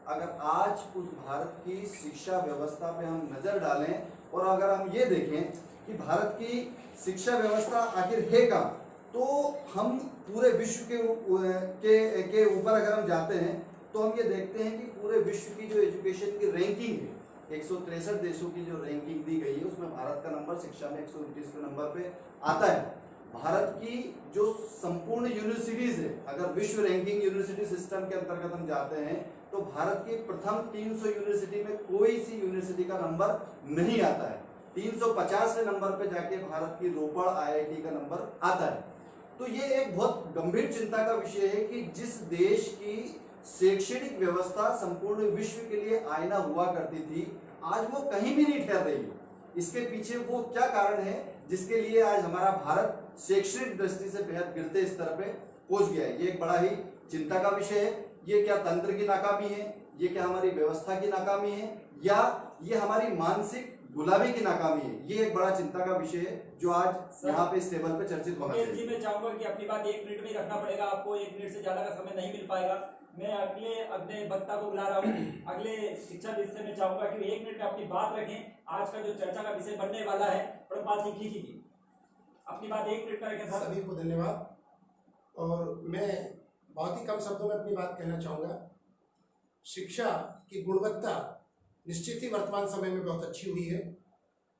अगर आज उस भारत की शिक्षा व्यवस्था पे हम नजर डालें और अगर हम ये देखें कि भारत की शिक्षा व्यवस्था आखिर है क्या, तो हम पूरे विश्व के ऊपर अगर हम जाते हैं तो हम ये देखते हैं कि पूरे विश्व की जो एजुकेशन की रैंकिंग है, 163 देशों की जो रैंकिंग दी गई है उसमें भारत का नंबर शिक्षा में 129वें नंबर पे आता है। भारत की जो संपूर्ण यूनिवर्सिटीज है, अगर विश्व रैंकिंग यूनिवर्सिटी सिस्टम के अंतर्गत हम जाते हैं तो भारत की प्रथम 300 यूनिवर्सिटी में कोई सी यूनिवर्सिटी का नंबर नहीं आता है। 350वें नंबर पे जाके भारत की रोपड़ आईआईटी का नंबर आता है। तो ये एक बहुत गंभीर चिंता का विषय है कि जिस देश की शैक्षणिक व्यवस्था संपूर्ण विश्व के लिए आईना हुआ करती थी, आज वो कहीं भी नहीं ठहर रही है। इसके पीछे वो क्या कारण है जिसके लिए आज हमारा भारत शैक्षणिक दृष्टि से बेहद गिरते स्तर पे पहुंच गया है? ये एक बड़ा ही चिंता का विषय है। ये क्या तंत्र की नाकामी है, ये क्या हमारी व्यवस्था की नाकामी है, या ये हमारी मानसिक गुलामी की नाकामी है? ये एक बड़ा चिंता का विषय है जो आज यहाँ पे इस टेबल पे चर्चित होना चाहिए। मैं चाहूंगा कि अपनी बात 1 मिनट में रखना पड़ेगा, आपको 1 मिनट से ज्यादा का समय नहीं मिल पाएगा। मैं अगले वक्ता को बुला रहा हूँ, अगले शिक्षा विषय में चाहूंगा कि 1 मिनट में अपनी बात रखें। आज का जो चर्चा का विषय बनने वाला है, बात लिखी कीजिए, अपनी बात 1 मिनट में रखें। सभी को धन्यवाद। और मैं बहुत ही कम शब्दों में अपनी बात कहना चाहूँगा। शिक्षा की गुणवत्ता निश्चित ही वर्तमान समय में बहुत अच्छी हुई है,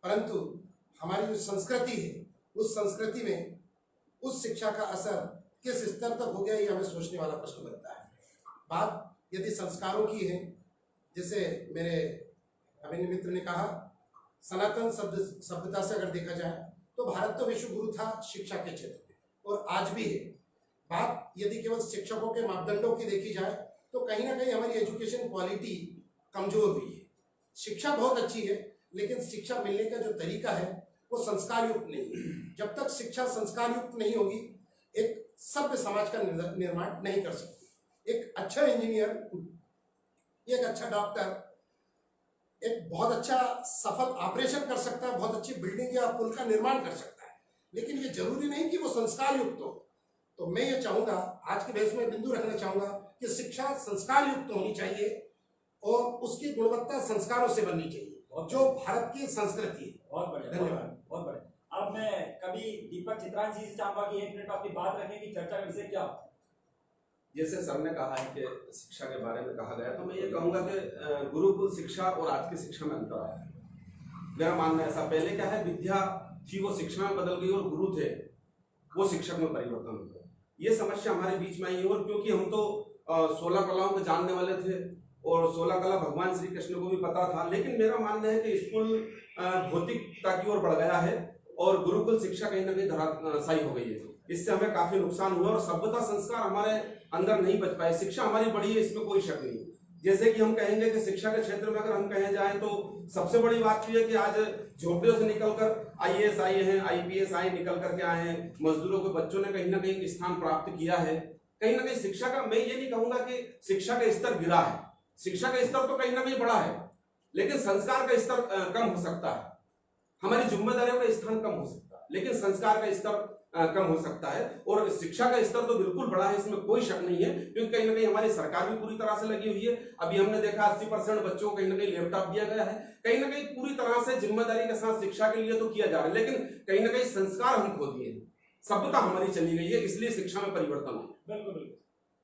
परंतु हमारी जो संस्कृति है उस संस्कृति में उस शिक्षा का असर किस स्तर तक हो गया, ये हमें सोचने वाला प्रश्न बनता है। बात यदि संस्कारों की है, जैसे मेरे अभिनव मित्र ने कहा, सनातन सभ्यता से अगर देखा जाए तो भारत तो विश्व गुरु था शिक्षा के क्षेत्र में और आज भी है। बात यदि केवल शिक्षकों के मापदंडों की देखी जाए तो कहीं ना कहीं हमारी एजुकेशन क्वालिटी कमजोर हुई है। शिक्षा बहुत अच्छी है, लेकिन शिक्षा मिलने का जो तरीका है वो संस्कार युक्त नहीं है। जब तक शिक्षा संस्कार युक्त नहीं होगी, एक सभ्य समाज का निर्माण नहीं कर सकती। एक अच्छा इंजीनियर, एक अच्छा डॉक्टर, एक बहुत अच्छा सफल ऑपरेशन कर सकता है, बहुत अच्छी बिल्डिंग या पुल का निर्माण कर सकता है, लेकिन ये जरूरी नहीं कि वो संस्कार युक्त हो। तो मैं ये चाहूंगा, आज के बहस में बिंदु रखना चाहूंगा कि शिक्षा संस्कार युक्त होनी चाहिए और उसकी गुणवत्ता संस्कारों से बननी चाहिए, जो भारत की संस्कृति है। बहुत बढ़िया, धन्यवाद। बहुत बढ़िया। अब मैं कभी दीपक चित्रांश जी से चाहूंगा कि 1 मिनट अपनी बात रखें कि चर्चा का विषय क्या हो। जैसे सर ने कहा है कि शिक्षा के बारे में कहा गया, तो मैं ये कहूँगा कि गुरुकुल शिक्षा और आज की शिक्षा में अंतर आया है। मेरा मानना ऐसा, पहले क्या है, विद्या थी वो शिक्षा में बदल गई और गुरु थे वो शिक्षक में परिवर्तन हो गया। ये समस्या हमारे बीच में आई है। और क्योंकि हम तो 16 कलाओं को जानने वाले थे और 16 कला भगवान श्री कृष्ण को भी पता था, लेकिन मेरा मानना है कि स्कूल भौतिकता की ओर बढ़ गया है और गुरुकुल शिक्षा कहीं ना कहीं धराशायी हो गई है। इससे हमें काफी नुकसान हुआ और सभ्यता संस्कार हमारे अंदर नहीं बच पाए। शिक्षा हमारी बड़ी है, इसमें कोई शक नहीं। जैसे कि हम कहेंगे कि शिक्षा के क्षेत्र में अगर हम कहे जाएं तो सबसे बड़ी बात यह है कि आज झोपड़ियों से निकलकर आईएएस आए हैं, आईपीएस आए निकल करके आए हैं, मजदूरों के बच्चों ने कहीं ना कहीं स्थान प्राप्त किया है। कहीं ना कहीं शिक्षा का, मैं ये नहीं कहूंगा कि शिक्षा का स्तर गिरा है, शिक्षा का स्तर तो कहीं ना कहीं बढ़ा है, लेकिन संस्कार का स्तर कम हो सकता है। हमारी जिम्मेदारियों का स्थान कम हो सकता है, लेकिन संस्कार का स्तर कम हो सकता है। और शिक्षा का स्तर तो बिल्कुल बड़ा है, इसमें कोई शक नहीं है, क्योंकि कहीं ना कहीं हमारी सरकार भी पूरी तरह से लगी हुई है। अभी हमने देखा 80% बच्चों को कहीं ना कहीं लैपटॉप दिया गया है। कहीं ना कहीं पूरी तरह से जिम्मेदारी के साथ शिक्षा के लिए तो किया जा रहा है, लेकिन कहीं ना कहीं संस्कार हम खो दिए, सभ्यता हमारी चली गई है, इसलिए शिक्षा में परिवर्तन हो। बिल्कुल बिल्कुल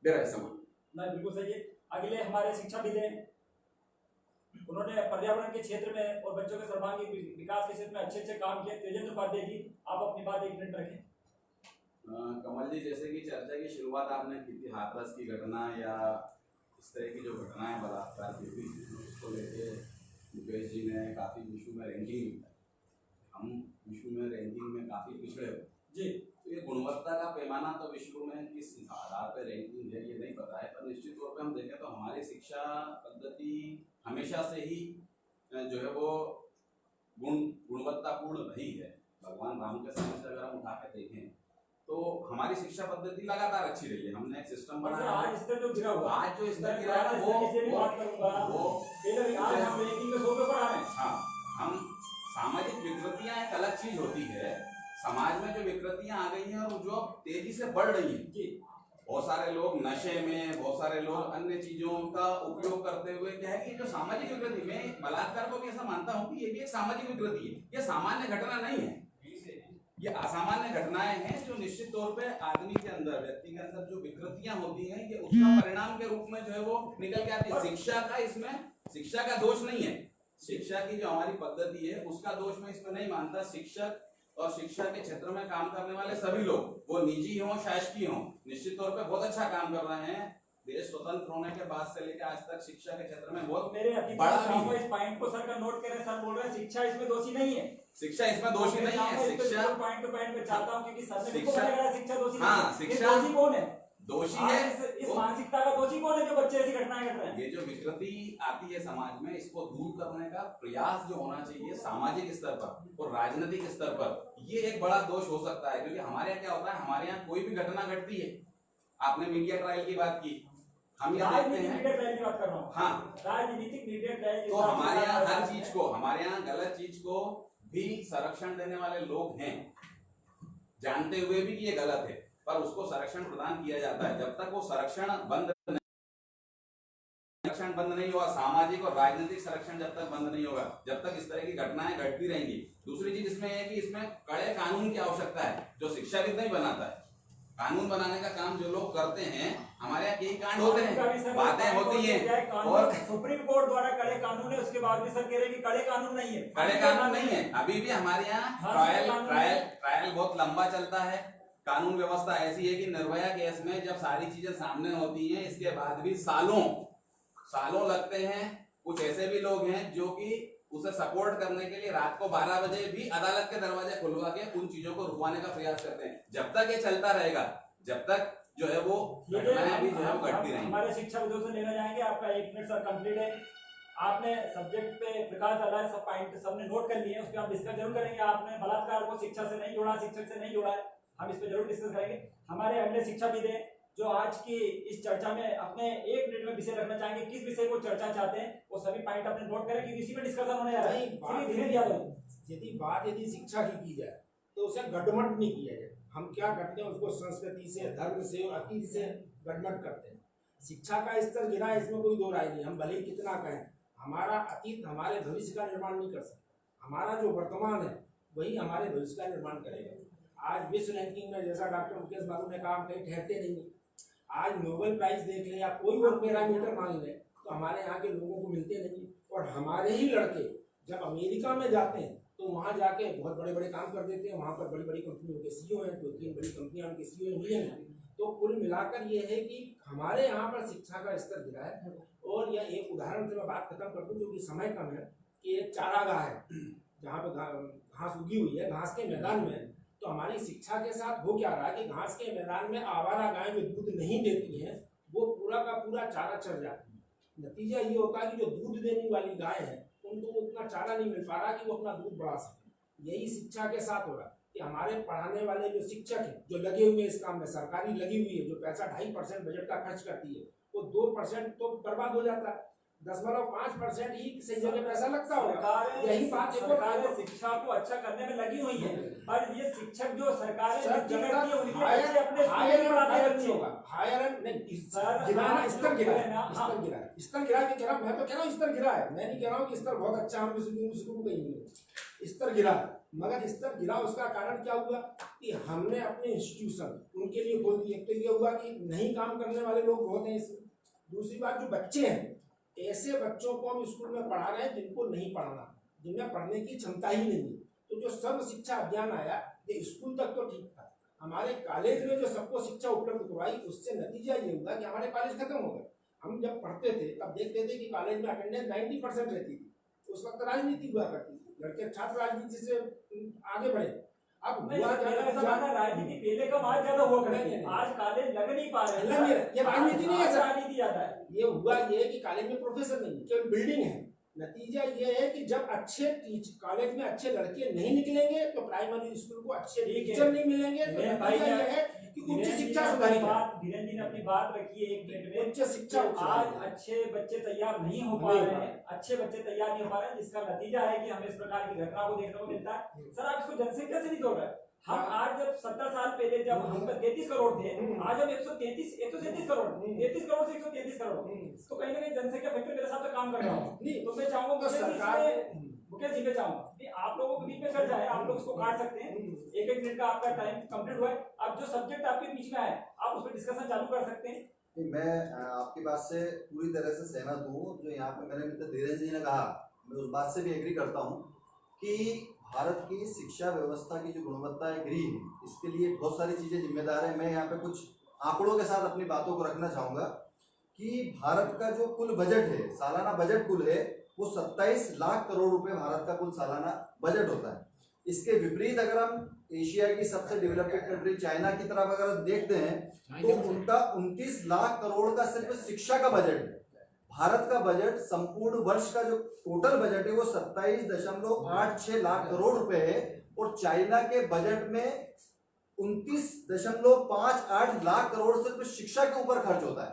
मेरा ऐसा मानना। बिल्कुल सही है। अगले हमारे शिक्षाविद हैं, उन्होंने पर्यावरण के क्षेत्र में और बच्चों के सर्वांगीण विकास के क्षेत्र में अच्छे काम किए। तेजेंद्र उपाध्याय जी, आप अपनी बात 1 मिनट रखें। कमल जी, जैसे कि चर्चा की शुरुआत आपने की थी हाथरस की घटना या इस तरह की जो घटनाएं बलात्कार की हुई उसको लेके मुकेश जी ने काफ़ी विश्व में रैंकिंग, हम विश्व में रैंकिंग में काफ़ी पिछड़े हुए जी। तो ये गुणवत्ता का पैमाना तो विश्व में किस आधार पर रैंकिंग है ये नहीं पता है, पर निश्चित तौर पर हम देखें तो हमारी शिक्षा पद्धति हमेशा से ही जो है वो गुणवत्तापूर्ण रही है। भगवान राम के समय से अगर हम उठा के देखें तो हमारी शिक्षा पद्धति लगातार अच्छी रही है। हमने एक सिस्टम बनाया है। आज स्तर जो गिरा हुआ, आज जो स्तर गिरा है वो आज हम रैंकिंग में 100 पे पढ़ा रहे हैं। हाँ, हम सामाजिक विकृतियां एक अलग चीज होती है। समाज में जो विकृतियां आ गई हैं और जो तेजी से बढ़ रही हैं, बहुत सारे लोग नशे में, बहुत सारे लोग अन्य चीजों का उपयोग करते हुए क्या है कि ये जो सामाजिक विकृति, मैं बलात्कार को भी ऐसा मानता हूँ कि ये भी एक सामाजिक विकृति है, ये सामान्य घटना नहीं है, ये असामान्य घटनाएं हैं जो निश्चित तौर पे आदमी के अंदर, व्यक्ति के अंदर जो विकृतियां होती हैं, ये उसका परिणाम के रूप में जो है वो निकल के आती है। शिक्षा का इसमें, शिक्षा का दोष नहीं है, शिक्षा की जो हमारी पद्धति है उसका दोष मैं इसमें नहीं मानता। शिक्षक और शिक्षा के क्षेत्र में काम करने वाले सभी लोग, वो निजी हो शासकीय हो, निश्चित तौर पे बहुत अच्छा काम कर रहे हैं। देश स्वतंत्र होने के बाद से लेकर आज तक शिक्षा के क्षेत्र में बहुत मेरे अतिथि बड़ा साहब भी है। इस पॉइंट को सर का नोट करें। सर बोल रहे हैं शिक्षा इसमें दोषी नहीं है, शिक्षा इसमें दोषी नहीं है। शिक्षा पॉइंट टू पॉइंट पे चाहता हूं, क्योंकि सर ने भी शिक्षा- बोला शिक्षा दोषी नहीं हाँ, है। ये शिक्षा- दोषी कौन है? दोषी आज है इस वो- मानसिकता का दोषी कौन है जो बच्चे ऐसी घटनाएं कर रहे हैं? ये जो विकृति आती है समाज में, इसको दूर करने का प्रयास जो होना चाहिए सामाजिक स्तर पर और राजनीतिक स्तर पर, ये एक बड़ा दोष हो सकता है। क्योंकि हमारे यहाँ क्या होता है, हमारे यहाँ कोई भी घटना घटती है, आपने मीडिया ट्रायल की बात की, हम ये देखते राजनीतिक हैं, मीडिया ट्रायल की बात कर रहा हूँ। हाँ, राजनीतिक मीडिया ट्रायल तो हमारे यहाँ हर चीज को, हमारे यहाँ गलत चीज को भी संरक्षण देने वाले लोग हैं, जानते हुए भी कि ये गलत है, पर उसको संरक्षण प्रदान किया जाता है। जब तक वो संरक्षण बंद नहीं होगा, सामाजिक और राजनीतिक संरक्षण जब तक बंद नहीं होगा, जब तक इस तरह की घटनाएं घटती रहेंगी। दूसरी चीज इसमें है कि इसमें कड़े कानून की आवश्यकता है, जो शिक्षाविद नहीं बनाता है। कानून बनाने का काम जो लोग करते हैं, हमारे यहाँ कई कांड होते हैं, बातें होती हैं, और सुप्रीम कोर्ट द्वारा कड़े कानून है, उसके बाद भी सर कह रहे हैं कि कड़े कानून नहीं है। कड़े कानून नहीं है। अभी भी हमारे यहाँ ट्रायल बहुत लंबा चलता है। कानून व्यवस्था ऐसी है कि निर्भया केस में जब सारी चीजें सामने होती हैं, इसके बाद भी सालों लगते हैं। कुछ ऐसे भी लोग हैं जो कि उसे सपोर्ट करने के लिए रात को 12 बजे भी अदालत के दरवाजे खुलवा के उन चीजों को रुकवाने का प्रयास करते हैं। जब तक ये चलता रहेगा, जब तक जो है वो घटनाएं भी जो है वो घटती रहेंगी। हमारे शिक्षा विदों से लेना जाएंगे। आपका 1 मिनट सर कंप्लीट है। आपने सब्जेक्ट पे प्रकाश डाला है, सब पॉइंट सबने नोट कर लिए हैं, उस पर आप डिस्कस जरूर करेंगे। आपने बलात्कार को शिक्षा से नहीं जोड़ा, शिक्षक से नहीं जोड़ा है, हम इस पे जरूर डिस्कस करेंगे। हमारे अगले शिक्षाविद हैं जो आज की इस चर्चा में अपने 1 मिनट में विषय रखना चाहेंगे। किस विषय को चर्चा चाहते हैं वो सभी पॉइंट अपने नोट करें, क्योंकि इसी में डिस्कशन होने जा रहा है। यदि शिक्षा की जाए तो उसे गडमट नहीं किया जाए। हम क्या करते हैं, उसको संस्कृति से, धर्म से और अतीत से गडमट करते हैं। शिक्षा का स्तर गिरा है, इसमें कोई दो राय नहीं। हम भले ही कितना कहें, हमारा अतीत हमारे भविष्य का निर्माण नहीं कर सकता। हमारा जो वर्तमान है वही हमारे भविष्य का निर्माण करेगा। आज विश्व रैंकिंग में, जैसा डॉक्टर मुकेश बाबू ने कहा, हम कहीं ठहरते नहीं है। आज नोबेल प्राइज देख लें या कोई और पैरामीटर मान लें, तो हमारे यहाँ के लोगों को मिलते नहीं। और हमारे ही लड़के जब अमेरिका में जाते हैं तो वहाँ जाके बहुत बड़े बड़े काम कर देते हैं। वहाँ पर बड़ी बड़ी कंपनियों के सीईओ हैं, 2-3 बड़ी कंपनियां उनके सीईओ हुए हैं। तो कुल मिलाकर ये है कि हमारे यहाँ पर शिक्षा का स्तर गिरा है। और यह एक उदाहरण से मैं बात खत्म कर दूँ, क्योंकि समय कम है, कि एक चारागाह है जहाँ पे घास उगी हुई है, घास के मैदान में। तो हमारी शिक्षा के साथ हो क्या रहा है कि घास के मैदान में आवारा गाय जो दूध नहीं देती हैं, वो पूरा का पूरा चारा चढ़ जाती है। नतीजा ये होता है कि जो दूध देने वाली गाय है उनको उतना चारा नहीं मिल पा रहा कि वो अपना दूध बढ़ा सके। यही शिक्षा के साथ हो रहा है कि हमारे पढ़ाने वाले जो शिक्षक हैं, जो लगे हुए इस काम में, सरकारी लगी हुई है, जो पैसा 2.5% बजट का खर्च करती है, वो 2% तो बर्बाद हो जाता है। 0.5% ही सही जगह पैसा लगता होगा। यही बात सरकार शिक्षा को अच्छा करने में लगी हुई है, पर ये शिक्षक जो सरकार स्तर गिरा के कह रहा, मैं तो कह रहा हूँ स्तर गिरा है। मैं नहीं कह रहा हूँ कि स्तर बहुत अच्छा, हम शुरू कहीं स्तर गिरा, मगर स्तर गिरा उसका कारण क्या हुआ कि हमने अपने इंस्टीट्यूशन उनके लिए खोल दिए। तो ये हुआ कि नहीं काम करने वाले लोग बहुत हैं इसमें। दूसरी बात, जो बच्चे हैं, ऐसे बच्चों को हम स्कूल में पढ़ा रहे हैं जिनको नहीं पढ़ना, जिनमें पढ़ने की क्षमता ही नहीं है। तो जो सर्व शिक्षा अभियान आया, ये स्कूल तक तो ठीक था। हमारे कॉलेज में जो सबको शिक्षा उपलब्ध करवाई, उससे नतीजा ये हुआ कि हमारे कॉलेज खत्म हो गए। हम जब पढ़ते थे तब देखते थे कि कॉलेज में अटेंडेंस 90% रहती थी। उस वक्त राजनीति हुआ करती थी, लड़के छात्र राजनीति से आगे बढ़े। अब राजनीति पहले कम, आज ज्यादा हुआ करती है। आज कॉलेज लग नहीं पा रहे, ये राजनीति नहीं है, राजनीति ज्यादा है। ये हुआ ये कि कॉलेज में प्रोफेसर नहीं, केवल बिल्डिंग है। नतीजा ये है कि जब अच्छे कॉलेज में अच्छे लड़के नहीं निकलेंगे तो प्राइमरी स्कूल को अच्छे टीचर नहीं मिलेंगे। तो नतीजा ये है कि उच्च शिक्षा सुधारी। धीरेन्द्र जी ने अपनी बात रखी है 1 मिनट में। उच्च शिक्षा आज अच्छे बच्चे तैयार नहीं हो पा रहे हैं, अच्छे बच्चे तैयार नहीं हो पा रहे हैं, जिसका नतीजा है कि हमें इस प्रकार की घटना को देखने को मिलता है। सर, आप इसको जनसंख्या से नहीं जोड़ रहे, हम आज जब 70 साल पहले जब हम पे 33 करोड़ थे, आज हम 133 करोड़, 33 करोड़ से 133 करोड़, तो कहीं ना कहीं जनसंख्या फैक्टर मेरे साथ काम कर रहा हूँ। तो मैं चाहूंगा मुकेश जी मैं चाहूंगा कि आप लोगों के बीच में चर्चा है, आप लोग इसको काट सकते हैं, 1-1 मिनट का आपका टाइम कंप्लीट हुआ है, अब जो सब्जेक्ट आपके बीच में आया आप उस पर डिस्कशन चालू कर सकते हैं। नहीं, मैं आपकी बात से पूरी तरह से सहमत हूँ। जो यहाँ पे मेरे मित्र धीरेन्द्र जी ने कहा, मैं उस बात से भी एग्री करता हूँ कि भारत की शिक्षा व्यवस्था की जो गुणवत्ता है गिरी है, इसके लिए बहुत सारी चीज़ें जिम्मेदार है। मैं यहाँ पे कुछ आंकड़ों के साथ अपनी बातों को रखना चाहूँगा कि भारत का जो कुल बजट है, सालाना बजट कुल है, वो 27 लाख करोड़ रुपए भारत का कुल सालाना बजट होता है। इसके विपरीत अगर हम एशिया की सबसे डेवलप्ड कंट्री चाइना की तरफ अगर देखते हैं तो उनका 29 लाख करोड़ का सिर्फ शिक्षा का बजट है। भारत का बजट संपूर्ण वर्ष का जो टोटल बजट है वो 27.86 लाख करोड़ रुपए है और चाइना के बजट में 29.58 लाख करोड़ सिर्फ शिक्षा के ऊपर खर्च होता है।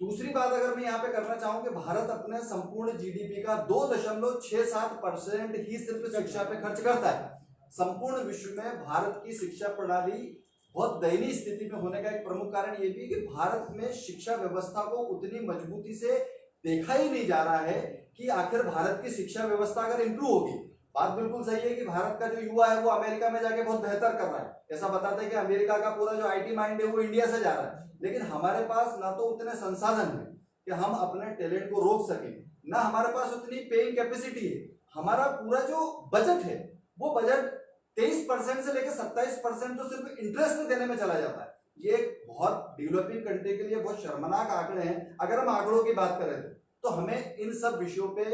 दूसरी बात अगर मैं यहाँ पे करना चाहूँ कि भारत अपने संपूर्ण जीडीपी का 2.67% ही सिर्फ शिक्षा पे खर्च करता है। संपूर्ण विश्व में भारत की शिक्षा प्रणाली बहुत दयनीय स्थिति में होने का एक प्रमुख कारण ये भी कि भारत में शिक्षा व्यवस्था को उतनी मजबूती से देखा ही नहीं जा रहा है कि आखिर भारत की शिक्षा व्यवस्था अगर इंप्रूव होगी। बात बिल्कुल सही है कि भारत का जो युवा है वो अमेरिका में जाके बहुत बेहतर कर रहा है। ऐसा बताते हैं कि अमेरिका का पूरा जो आईटी माइंड है वो इंडिया से जा रहा है, लेकिन हमारे पास ना तो उतने संसाधन है कि हम अपने टैलेंट को रोक सकें, ना हमारे पास उतनी पेइंग कैपेसिटी है। हमारा पूरा जो बजट है वो बजट 23% से लेकर 27% तो सिर्फ इंटरेस्ट देने में चला जाता है। ये एक बहुत डेवलपिंग कंट्री के लिए बहुत शर्मनाक आंकड़े हैं। अगर हम आंकड़ों की बात करें तो हमें इन सब विषयों पे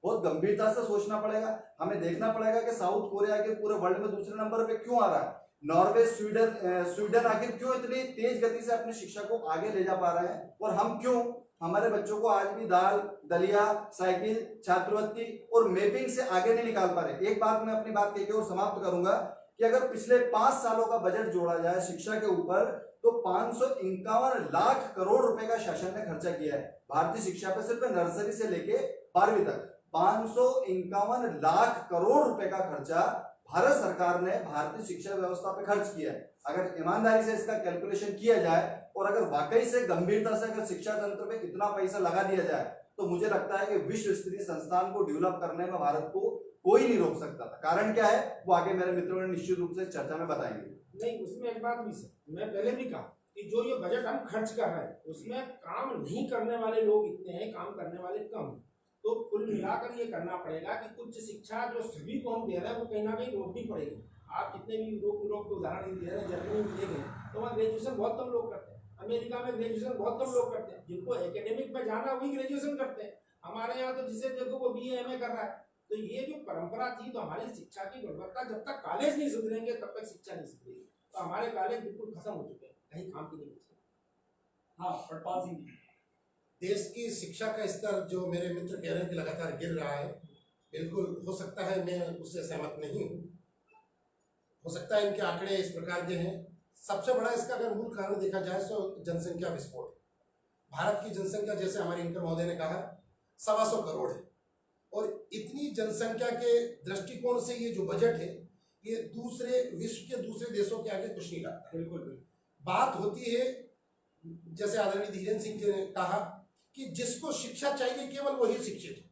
बहुत गंभीरता से सोचना पड़ेगा। हमें देखना पड़ेगा कि साउथ कोरिया के पूरे वर्ल्ड में दूसरे नंबर पे क्यों आ रहा है, नॉर्वे, स्वीडन आखिर क्यों इतनी तेज गति से अपनी शिक्षा को आगे ले जा पा रहे हैं, और हम क्यों हमारे बच्चों को आज भी दाल दलिया साइकिल छात्रवृत्ति और मैपिंग से आगे नहीं निकाल पा रहे। एक बात मैं अपनी बात कहकर और समाप्त करूंगा कि अगर पिछले 5 सालों का बजट जोड़ा जाए शिक्षा के ऊपर तो 551 लाख करोड़ रुपए का शासन ने खर्चा किया है भारतीय शिक्षा पे। सिर्फ नर्सरी से लेके 12वीं तक 551 लाख करोड़ रुपए का खर्चा भारत सरकार ने भारतीय शिक्षा व्यवस्था पे खर्च किया है। अगर ईमानदारी से इसका कैलकुलेशन किया जाए और अगर वाकई से गंभीरता से अगर शिक्षा तंत्र पे इतना पैसा लगा दिया जाए तो मुझे लगता है कि विश्व स्तरीय संस्थान को डेवलप करने में भारत को कोई नहीं रोक सकता था। कारण क्या है वो आगे मेरे मित्रों ने निश्चित रूप से चर्चा में बताएंगे। नहीं, उसमें एक बात भी सर, मैं पहले भी कहा कि जो ये बजट हम खर्च कर रहे हैं उसमें काम नहीं करने वाले लोग इतने हैं, काम करने वाले कम। तो कुल मिलाकर ये करना पड़ेगा कि उच्च शिक्षा जो सभी को हम दे रहे हैं वो कहीं ना कहीं रोकनी पड़ेगी। आप जितने भी यूरोप के उदाहरण दे रहे हैं, जर्मनी में देखें तो वहाँ ग्रेजुएशन बहुत कम लोग करते हैं, अमेरिका में ग्रेजुएशन बहुत कम लोग करते हैं, जिनको एकेडमिक में जाना वही ग्रेजुएशन करते हैं। हमारे यहाँ तो जिसे देखो वो BA MA कर रहा है। तो ये जो परंपरा थी, तो हमारी शिक्षा की गुणवत्ता जब तक कॉलेज नहीं सुधरेंगे तब तक शिक्षा नहीं सुधरेगी। तो हमारे कॉलेज बिल्कुल खत्म हो चुके हैं, कहीं काम की नहीं बचे। हाँ, प्रताप सिंह जी। देश की शिक्षा का स्तर जो मेरे मित्र कह रहे हैं कि लगातार गिर रहा है, बिल्कुल हो सकता है मैं उससे सहमत नहीं हूँ। हो सकता है इनके आंकड़े इस प्रकार के हैं। सबसे बड़ा इसका अगर मूल कारण देखा जाए तो जनसंख्या विस्फोट। भारत की जनसंख्या जैसे हमारे इंकर महोदय ने कहा 125 करोड़ है, और इतनी जनसंख्या के दृष्टिकोण से ये जो बजट है ये विश्व के दूसरे देशों के आगे कुछ नहीं लगता। बिल्कुल। बात होती है जैसे आदरणीय धीरेन्द्र सिंह जी ने कहा कि जिसको शिक्षा चाहिए केवल वही शिक्षित है।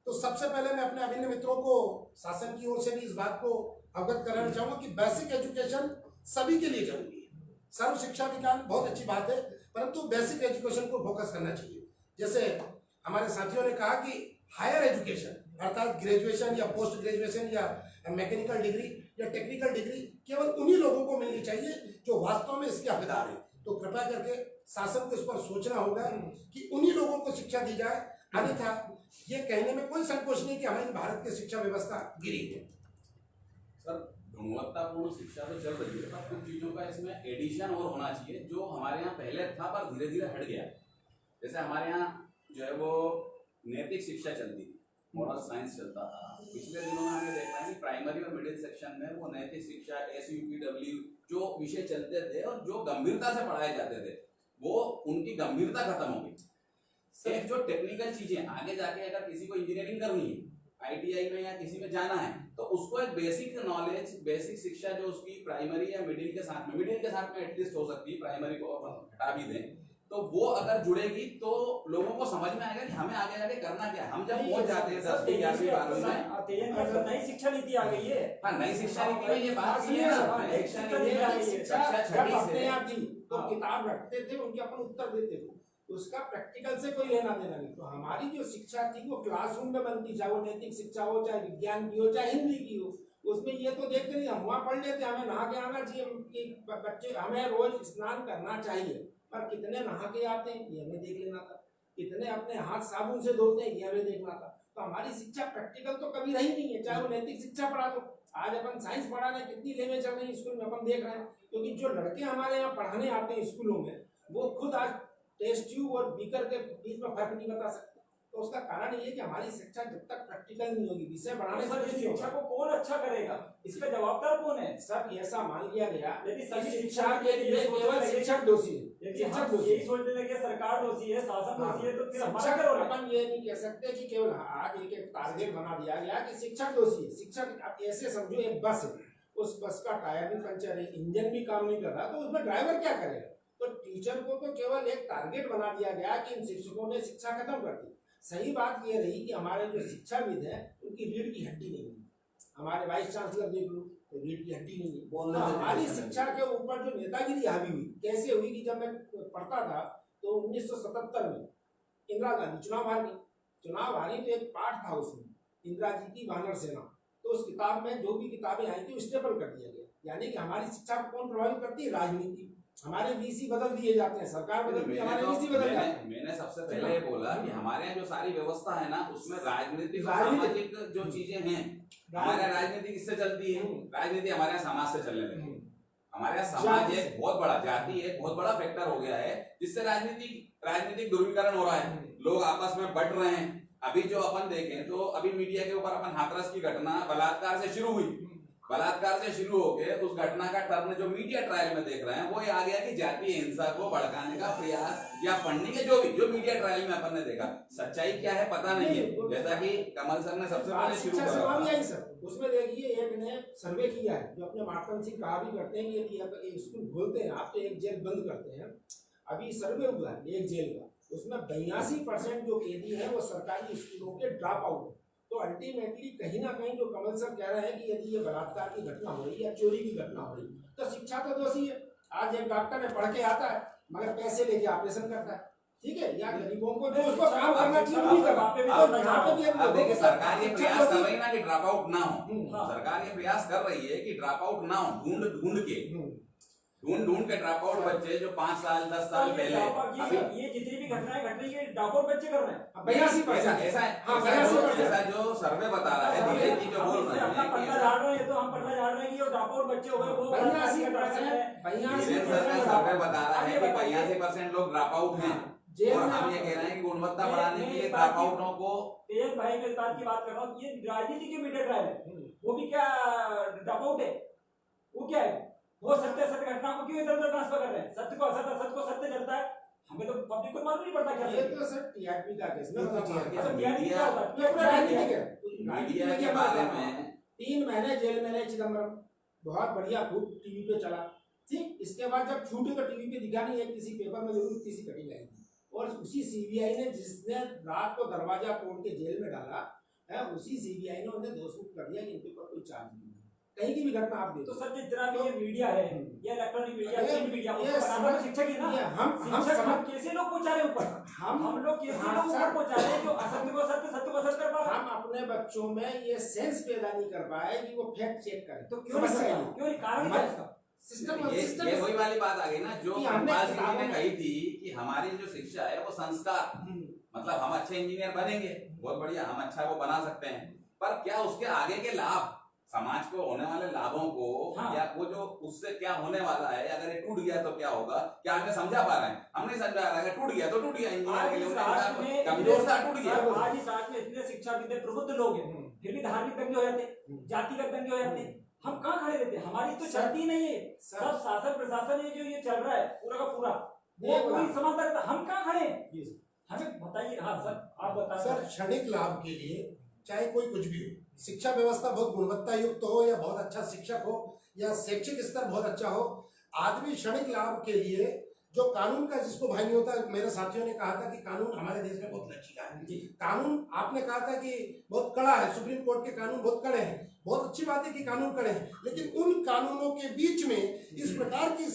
तो सबसे पहले मैं अपने अभिन्न मित्रों को शासन की ओर से भी इस बात को अवगत कराना चाहूंगा कि बेसिक एजुकेशन सभी के लिए जरूरी है। सर्व शिक्षा विज्ञान बहुत अच्छी बात है, परंतु बेसिक एजुकेशन को फोकस करना चाहिए। जैसे हमारे साथियों ने कहा कि हायर एजुकेशन अर्थात ग्रेजुएशन या पोस्ट ग्रेजुएशन या मैकेनिकल डिग्री या टेक्निकल डिग्री केवल उन्हीं लोगों को मिलनी चाहिए जो वास्तव में इसके हकदार हैं। तो कृपया करके शासन को इस पर सोचना होगा कि उन्हीं लोगों को शिक्षा दी जाए, अन्यथा ये कहने में कोई संकोच नहीं कि हमारी भारत की शिक्षा व्यवस्था गिरी है। सर, गुणवत्तापूर्ण शिक्षा तो चल रही है, पर कुछ चीज़ों का इसमें एडिशन और होना चाहिए जो हमारे यहाँ पहले था पर धीरे धीरे हट गया। जैसे हमारे यहाँ जो है वो नैतिक शिक्षा चलती थी, मॉरल साइंस चलता था। पिछले दिनों में हमें देखा है कि प्राइमरी और मिडिल सेक्शन में वो नैतिक शिक्षा SUPW जो विषय चलते थे और जो गंभीरता से पढ़ाए जाते थे वो उनकी गंभीरता खत्म हो गई। एक जो टेक्निकल चीजें आगे जाके अगर किसी को इंजीनियरिंग करनी है, आईटीआई में या किसी में जाना है तो उसको एक बेसिक नॉलेज, बेसिक शिक्षा जो उसकी प्राइमरी या मिडिल के साथ में एटलीस्ट हो सकती है, प्राइमरी को अपन हटा भी दें तो वो अगर जुड़ेगी तो लोगों को समझ में आएगा कि हमें आगे जाके करना क्या है। हम जब पहुंच जाते हैं 10वीं 11वीं 12वीं में, नई शिक्षा नीति आ गई है। हाँ नई शिक्षा नीति में ये बात की है ना, नई शिक्षा नीति में कक्षा जब 6वीं अपने से आप थी तो किताब रखते थे, उनके अपन उत्तर देते थे, उसका प्रैक्टिकल से कोई लेना देना नहीं। तो हमारी जो शिक्षा थी वो क्लासरूम में बनती, चाहे वो नैतिक शिक्षा हो, चाहे विज्ञान की हो, चाहे हिंदी की हो, उसमें ये तो देखते नहीं, हम वहाँ पढ़ लेते, हमें नहा के आना चाहिए कि बच्चे, हमें रोज स्नान करना चाहिए, पर कितने नहा के आते हैं ये हमें देख लेना था, कितने अपने हाथ साबुन से धोते हैं ये हमें देखना था। तो हमारी शिक्षा प्रैक्टिकल तो कभी रही नहीं है, चाहे वो नैतिक शिक्षा पढ़ा दो। आज अपन साइंस पढ़ा रहे, कितनी लेवे चल रही है स्कूल में, अपन देख रहे हैं। क्योंकि जो लड़के हमारे यहाँ पढ़ाने आते हैं स्कूलों में, वो खुद आज टेस्ट ट्यूब और बीकर के बीच में फर्क नहीं बता सकते। तो उसका कारण ये है कि हमारी शिक्षा जब तक प्रैक्टिकल नहीं होगी, विषय बढ़ाने सर इस शिक्षा को कौन अच्छा करेगा, इसका जवाबदार कौन है? सब ऐसा मान लिया गया यदि कि शिक्षा के लिए केवल शिक्षक दोषी है, यदि शिक्षक हम दोषी यही है। सोचने लगे सरकार दोषी है, शासन दोषी है, तो फिर हमारा शिक्षक, क्या रोल है? अपन ये नहीं कह सकते कि केवल आज एक टारगेट बना दिया गया कि शिक्षक दोषी है। शिक्षक, आप ऐसे समझो एक बस है, उस बस का टायर भी पंचर है, इंजन भी काम नहीं कर रहा, तो उसमें ड्राइवर क्या करेगा? तो टीचर को तो केवल एक टारगेट बना दिया गया कि इन शिक्षकों ने शिक्षा खत्म कर दी। सही बात ये रही कि हमारे जो शिक्षाविद हैं उनकी रीढ़ की हड्डी नहीं है। हमारे वाइस चांसलर देख लो तो रीढ़ की हड्डी नहीं है। तो हमारी शिक्षा के ऊपर जो नेतागिरी हावी हुई, कैसे हुई कि जब मैं पढ़ता था तो 1977 में इंदिरा गांधी चुनाव हारी तो एक पाठ था उसमें, इंदिरा जी की वानर सेना। तो उस किताब में जो भी किताबें आई थी स्टेपल कर दिया गया, यानी कि हमारी शिक्षा को कौन प्रभावित करती है? राजनीति। हमारे वीसी बदल दिए जाते हैं, सरकार बदलती है, हमारे वीसी बदल जाते हैं। मैंने सबसे पहले ये बोला कि हमारे यहाँ जो सारी व्यवस्था है ना उसमें राजनीतिक और सामाजिक जो चीजें हैं, हमारे यहाँ राजनीति किससे चलती है? राजनीति हमारे यहाँ समाज से चलने लगी। हमारे यहाँ समाज एक बहुत बड़ा, जाति एक बहुत बड़ा फैक्टर हो गया है जिससे राजनीतिक ध्रुवीकरण हो रहा है, लोग आपस में बट रहे हैं। अभी जो अपन देखें तो अभी मीडिया के ऊपर अपन हाथरस की घटना बलात्कार से शुरू हुई, बलात्कार से शुरू होकर उस घटना का टर्न जो मीडिया ट्रायल में देख रहे हैं वो ये आ गया कि जातीय हिंसा को भड़काने का प्रयास या फंडिंग के जो मीडिया ट्रायल में अपन ने देखा। सच्चाई क्या है पता नहीं है, जैसा कि कमल सर ने सबसे पहले शुरू करा। सर उसमें देखिए एक ने सर्वे किया है, जो अपने मार्टन सिंह कहा भी करते हैं कि यदि स्कूल खोलते हैं आप तो एक जेल बंद करते हैं। अभी सर्वे हुआ है एक जेल का, उसमें 82% जो कैदी है वो सरकारी स्कूलों के ड्रॉप आउट है। तो अल्टीमेटली कहीं ना कहीं जो कमल सर कह रहे हैं कि यदि ये बलात्कार की घटना हो रही है या चोरी की घटना हो रही है तो शिक्षा तो दोषी है। आज एक डॉक्टर है पढ़ के आता है मगर पैसे लेके ऑपरेशन करता है, ठीक है, या गरीबों को जो उसको काम करना चाहिए नहीं कर रहा। अब देखिए सरकार ये प्रयास कर रही है ना कि ड्रॉप आउट ना हो, सरकार ये प्रयास कर रही है कि ड्रॉप आउट ना हो, ढूंढ के ड्रॉप आउट बच्चे जो 5 साल 10 साल पहले ये जितनी भी घटनाएं घट रही है ड्रॉप आउट बच्चे कर रहे हैं। 82% ऐसा जो सर्वे बता रहा है धीरे जी जो बोल रहे हैं हम पढ़ना जान रहे हैं तो हम पढ़ना जान रहे हैं कि ड्रॉप आउट बच्चे हो गए वो सर्वे बता रहा है कि 82% लोग ड्रॉप आउट हैं और हम ये कह रहे हैं कि गुणवत्ता बढ़ाने के लिए ड्रॉप आउटों को तेज भाई मैं इस बात की बात कर रहा हूँ। ये राजनीति के मीडिया ट्रायल है, वो भी क्या ड्रॉप आउट है? वो क्या है? वो सत्य घटना को क्यों इधर उधर ट्रांसफर कर रहे हैं? सत्य को असत्य, सत्य को सत्य चलता है, हमें तो पब्लिक को मालूम नहीं पड़ता क्या। ये तो सर टीआरपी का केस में मीडिया के बारे में 3 महीने जेल में रहे चिदम्बरम, बहुत बढ़िया खूब टीवी पे चला, ठीक। इसके बाद जब छूटे तो टीवी पे दिखा नहीं है, किसी पेपर में जरूर किसी कटिंग आई थी। और उसी सीबीआई ने जिसने रात को दरवाजा तोड़ के जेल में डाला है, उसी सीबीआई ने उन्हें दोषमुक्त कर दिया कि इनके ऊपर कोई चार्ज नहीं है। कहीं की भी घटना आप देखो तो सर जितना भी ये मीडिया है, ये इलेक्ट्रॉनिक मीडिया, प्रिंट मीडिया, ये उसको बनाना तो शिक्षक ही ना। हम कैसे लोग पहुंचा रहे ऊपर, हम लोग कैसे लोग ऊपर पहुंचा रहे हैं जो असत्य को सत्य, सत्य को असत्य कर पा रहे हैं। हम अपने बच्चों में ये सेंस पैदा नहीं कर पाए कि वो फैक्ट चेक करें। तो क्यों नहीं कारण क्या है इसका? ये वही वाली बात आ गई ना जो धर्मपाल सिंह जी ने कही थी कि हमारी जो शिक्षा है वो संस्कार, मतलब हम अच्छे इंजीनियर बनेंगे, बहुत बढ़िया, हम अच्छा वो बना सकते हैं, पर क्या उसके आगे के लाभ, समाज को होने वाले लाभों को या वो जो उससे क्या होने वाला है, अगर ये टूट गया तो क्या होगा, क्या हमें समझा पा रहे हैं? हम नहीं समझा रहे हैं, टूट गया तो टूट गया, इंजीनियर के लिए कमजोर था, टूट गया। आज इस रात में इतने शिक्षाविद प्रबुद्ध लोग हैं, फिर भी धार्मिक दंगे हो जाते, जातिगत दंगे हो जाते, हम कहाँ खड़े रहते? हमारी तो चलती नहीं है, सब शासन प्रशासन जो ये चल रहा है पूरा का पूरा वो पूरी समानता, हम कहाँ खड़े हैं? हमें बताइए। हाँ सर आप बताइए। सर क्षणिक लाभ के लिए चाहे कोई कुछ भी हो, शिक्षा व्यवस्था बहुत गुणवत्ता युक्त हो या बहुत अच्छा शिक्षक हो या शैक्षिक स्तर बहुत अच्छा हो, आदमी क्षणिक लाभ के लिए जो कानून का जिसको भाई नहीं होता, मेरे साथियों ने कहा था कि कानून हमारे देश में बहुत लचीला है। कानून आपने कहा था कि बहुत कड़ा है, सुप्रीम कोर्ट के कानून बहुत कड़े हैं, बहुत अच्छी बात है कि कानून कड़े हैं, लेकिन उन कानूनों के बीच में इस प्रकार की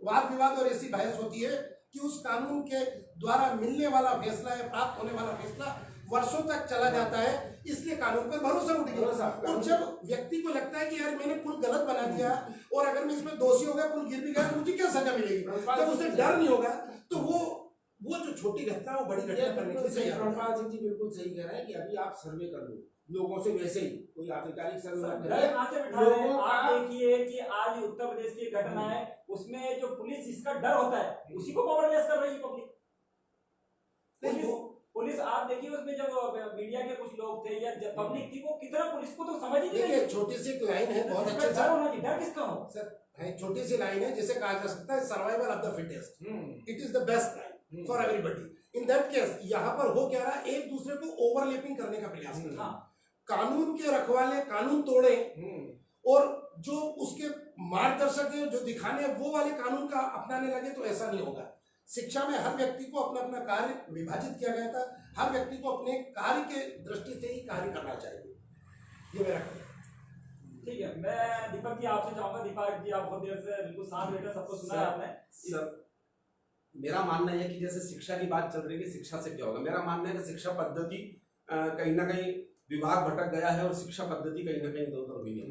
वाद विवाद और ऐसी बहस होती है कि उस कानून के द्वारा मिलने वाला फैसला या प्राप्त होने वाला फैसला वर्षों तक चला जाता है, इसलिए कानून पर भरोसा उठ गया। और जब व्यक्ति को लगता है कि यार मैंने पुल गलत बना दिया और अगर मैं इसमें दोषी हो गया, पुल गिर भी गया, मुझे क्या सजा मिलेगी, जब उसे डर नहीं होगा तो वो जो छोटी घटना वो बड़ी घटना करने के लिए तैयार है। धर्मपाल सिंह जी बिल्कुल सही कह रहे हैं कि अभी आप सर्वे कर लो लोगों से, वैसे ही कोई आधिकारिक सर्वे मत डर करिए। कहाँ से बिठा रहे हैं? आप देखिए कि आज उत्तर प्रदेश की घटना है, उसमें जो पुलिस इसका डर होता है उसी को पावरलेस कर रही है पब्लिक। पुलिस आप देखिए उसमें जब मीडिया के कुछ लोग थे या पब्लिक थी, वो कितना पुलिस को तो समझ ही नहीं देखिए आई। छोटी सी एक लाइन है, बहुत अच्छे डर से होना चाहिए, डर किसका हो? सर है, छोटी सी लाइन है जिसे कहा जा सकता है survival of the fittest, it is the best line for everybody. In that case यहाँ पर हो क्या रहा है, एक दूसरे को ओवरलैपिंग करने का प्रयास कर रहा है। कानून के रखवाले कानून तोड़े और जो उसके मार्गदर्शक है जो दिखाने वो वाले कानून का अपनाने लगे, तो ऐसा नहीं होगा। शिक्षा में हर व्यक्ति को अपना अपना कार्य विभाजित किया गया था, हर व्यक्ति को अपने कार्य के दृष्टि से ही कार्य करना चाहिए, ये मेरा कहना है। ठीक है, मैं दीपक जी आपसे चाहूंगा। दीपक जी आप बहुत देर से बिल्कुल शांत बैठे, सबको सुना है आपने। सर मेरा मानना है कि जैसे शिक्षा की बात चल रही है कि शिक्षा से क्या होगा, मेरा मानना है कि शिक्षा पद्धति कहीं ना कहीं विभाग भटक गया है और शिक्षा पद्धति कहीं ना कहीं इधर उधर हुई है।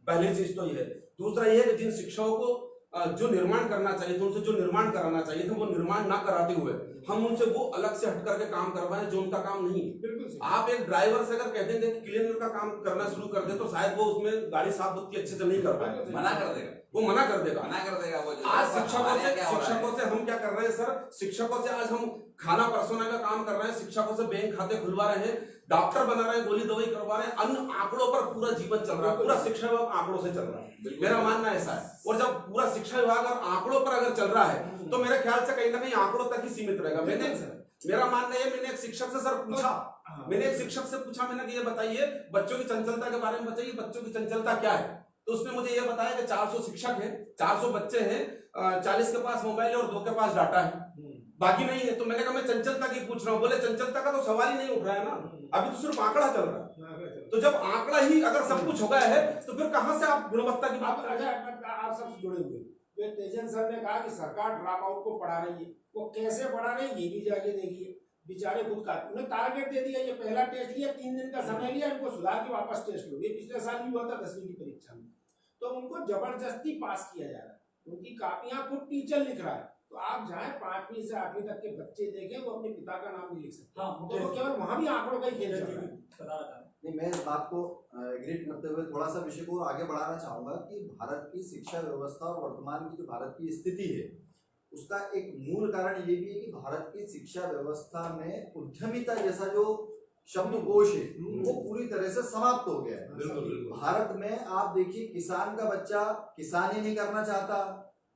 पहली चीज तो ये है। दूसरा ये है कि जिन शिक्षकों को जो निर्माण करना चाहिए था, उनसे जो निर्माण कराना चाहिए था वो निर्माण ना कराते हुए हम उनसे वो अलग से हट करके काम करवाएं जो उनका काम नहीं है। बिल्कुल आप एक ड्राइवर से अगर कहते हैं कि क्लीनर का काम करना शुरू कर दे तो शायद वो उसमें गाड़ी साफ सुथरी अच्छे से नहीं कर पाए, मना कर देगा, वो मना कर देगा। वो आज शिक्षकों से हम क्या कर रहे हैं सर, शिक्षकों से आज हम खाना परसोने का काम कर रहे हैं, शिक्षकों से बैंक खाते खुलवा रहे हैं, डॉक्टर बना रहे हैं, गोली दवाई करवा रहे हैं, अन्य आंकड़ों पर पूरा जीवन चल रहा है, पूरा शिक्षा विभाग आंकड़ों से चल रहा है। मेरा मानना ऐसा है। और जब पूरा शिक्षा विभाग और आंकड़ों पर अगर चल रहा है तो मेरे ख्याल से कहीं ना कहीं आंकड़ों तक ही सीमित रहेगा। मेरा मानना है, मैंने एक शिक्षक से सर पूछा, मैंने ये बताइए बच्चों की चंचलता के बारे में बताइए, बच्चों की चंचलता क्या है? तो उसने मुझे ये बताया कि 400 शिक्षक हैं, 400 बच्चे हैं, 40 के पास मोबाइल है और 2 के पास डाटा है, बाकी नहीं है। तो मैंने कहा मैं चंचलता की पूछ रहा हूँ। बोले चंचलता का तो सवाल ही नहीं उठ रहा है ना, अभी तो सिर्फ आंकड़ा चल रहा है। तो जब आंकड़ा ही अगर सब कुछ हो गया है तो फिर कहां से आप गुणवत्ता की बात आप सब जुड़े हुए। जो तेजन सर ने कहा कि सरकार ड्रॉप आउट को पढ़ा रही है, वो कैसे पढ़ा रही है ये भी जाके देखिए। बेचारे खुद का उन्हें टारगेट दे दिया, ये पहला टेस्ट लिया, 3 दिन का समय लिया, इनको सुधार के वापस टेस्ट लो। ये पिछले साल भी हुआ था 10वीं की परीक्षा में, तो उनको जबरदस्ती पास किया जा रहा है। उनकी कापियां खुद टीचर लिख रहा है। तो आप जाए 5वीं से 8वीं तक के बच्चे देखें, वो अपने पिता का नाम नहीं लिख सकते। तो वो केवल वहां भी आंकड़ों का ही खेल चल रहा है। नहीं, मैं इस बात को एग्री करते हुए थोड़ा सा विषय को आगे बढ़ाना चाहूंगा कि भारत की शिक्षा व्यवस्था और वर्तमान की जो भारत की स्थिति है उसका एक मूल कारण ये भी है कि भारत की शिक्षा व्यवस्था में उद्यमिता जैसा जो शब्दकोश है वो पूरी तरह से समाप्त हो गया है। भारत में आप देखिए, किसान का बच्चा किसानी नहीं करना चाहता,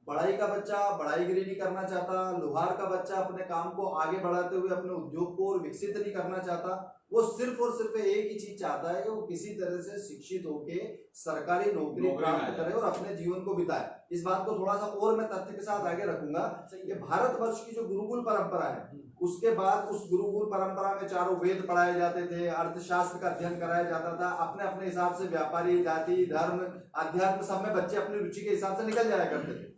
बढ़ाई का बच्चा बढ़ाईगिरी नहीं करना चाहता, लोहार का बच्चा अपने काम को आगे बढ़ाते हुए अपने उद्योग को विकसित नहीं करना चाहता। वो सिर्फ और सिर्फ एक ही चीज चाहता है कि वो किसी तरह से शिक्षित होके सरकारी नौकरी प्राप्त करे और अपने जीवन को बिताए। इस बात को थोड़ा सा और मैं तथ्य के साथ आगे रखूंगा कि भारतवर्ष की जो गुरुकुल परंपरा है, उसके बाद उस गुरुकुल परंपरा में चारों वेद पढ़ाए जाते थे, अर्थशास्त्र का अध्ययन कराया जाता था, अपने अपने हिसाब से व्यापारी, जाति, धर्म, अध्यात्म सब में बच्चे अपनी रुचि के हिसाब से निकल जाया करते थे।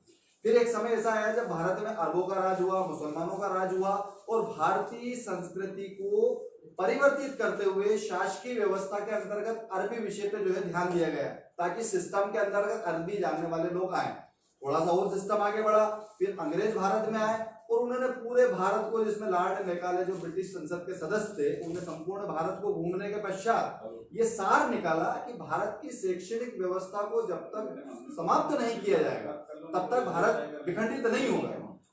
फिर एक समय ऐसा आया जब भारत में अरबों का राज हुआ, मुसलमानों का राज हुआ और भारतीय संस्कृति को परिवर्तित करते हुए शासकीय व्यवस्था के अंतर्गत अरबी विषय पे जो है ध्यान दिया गया ताकि सिस्टम के अंतर्गत अरबी जानने वाले लोग आए। थोड़ा सा और सिस्टम आगे बढ़ा, फिर अंग्रेज भारत में आए और उन्होंने पूरे भारत को, जिसमें लॉर्ड मेकाले जो ब्रिटिश संसद के सदस्य थे, उन्होंने संपूर्ण भारत को घूमने के पश्चात ये सार निकाला कि भारत की शैक्षणिक व्यवस्था को जब तक समाप्त नहीं किया जाएगा तब तक भारत विखंडित नहीं होगा।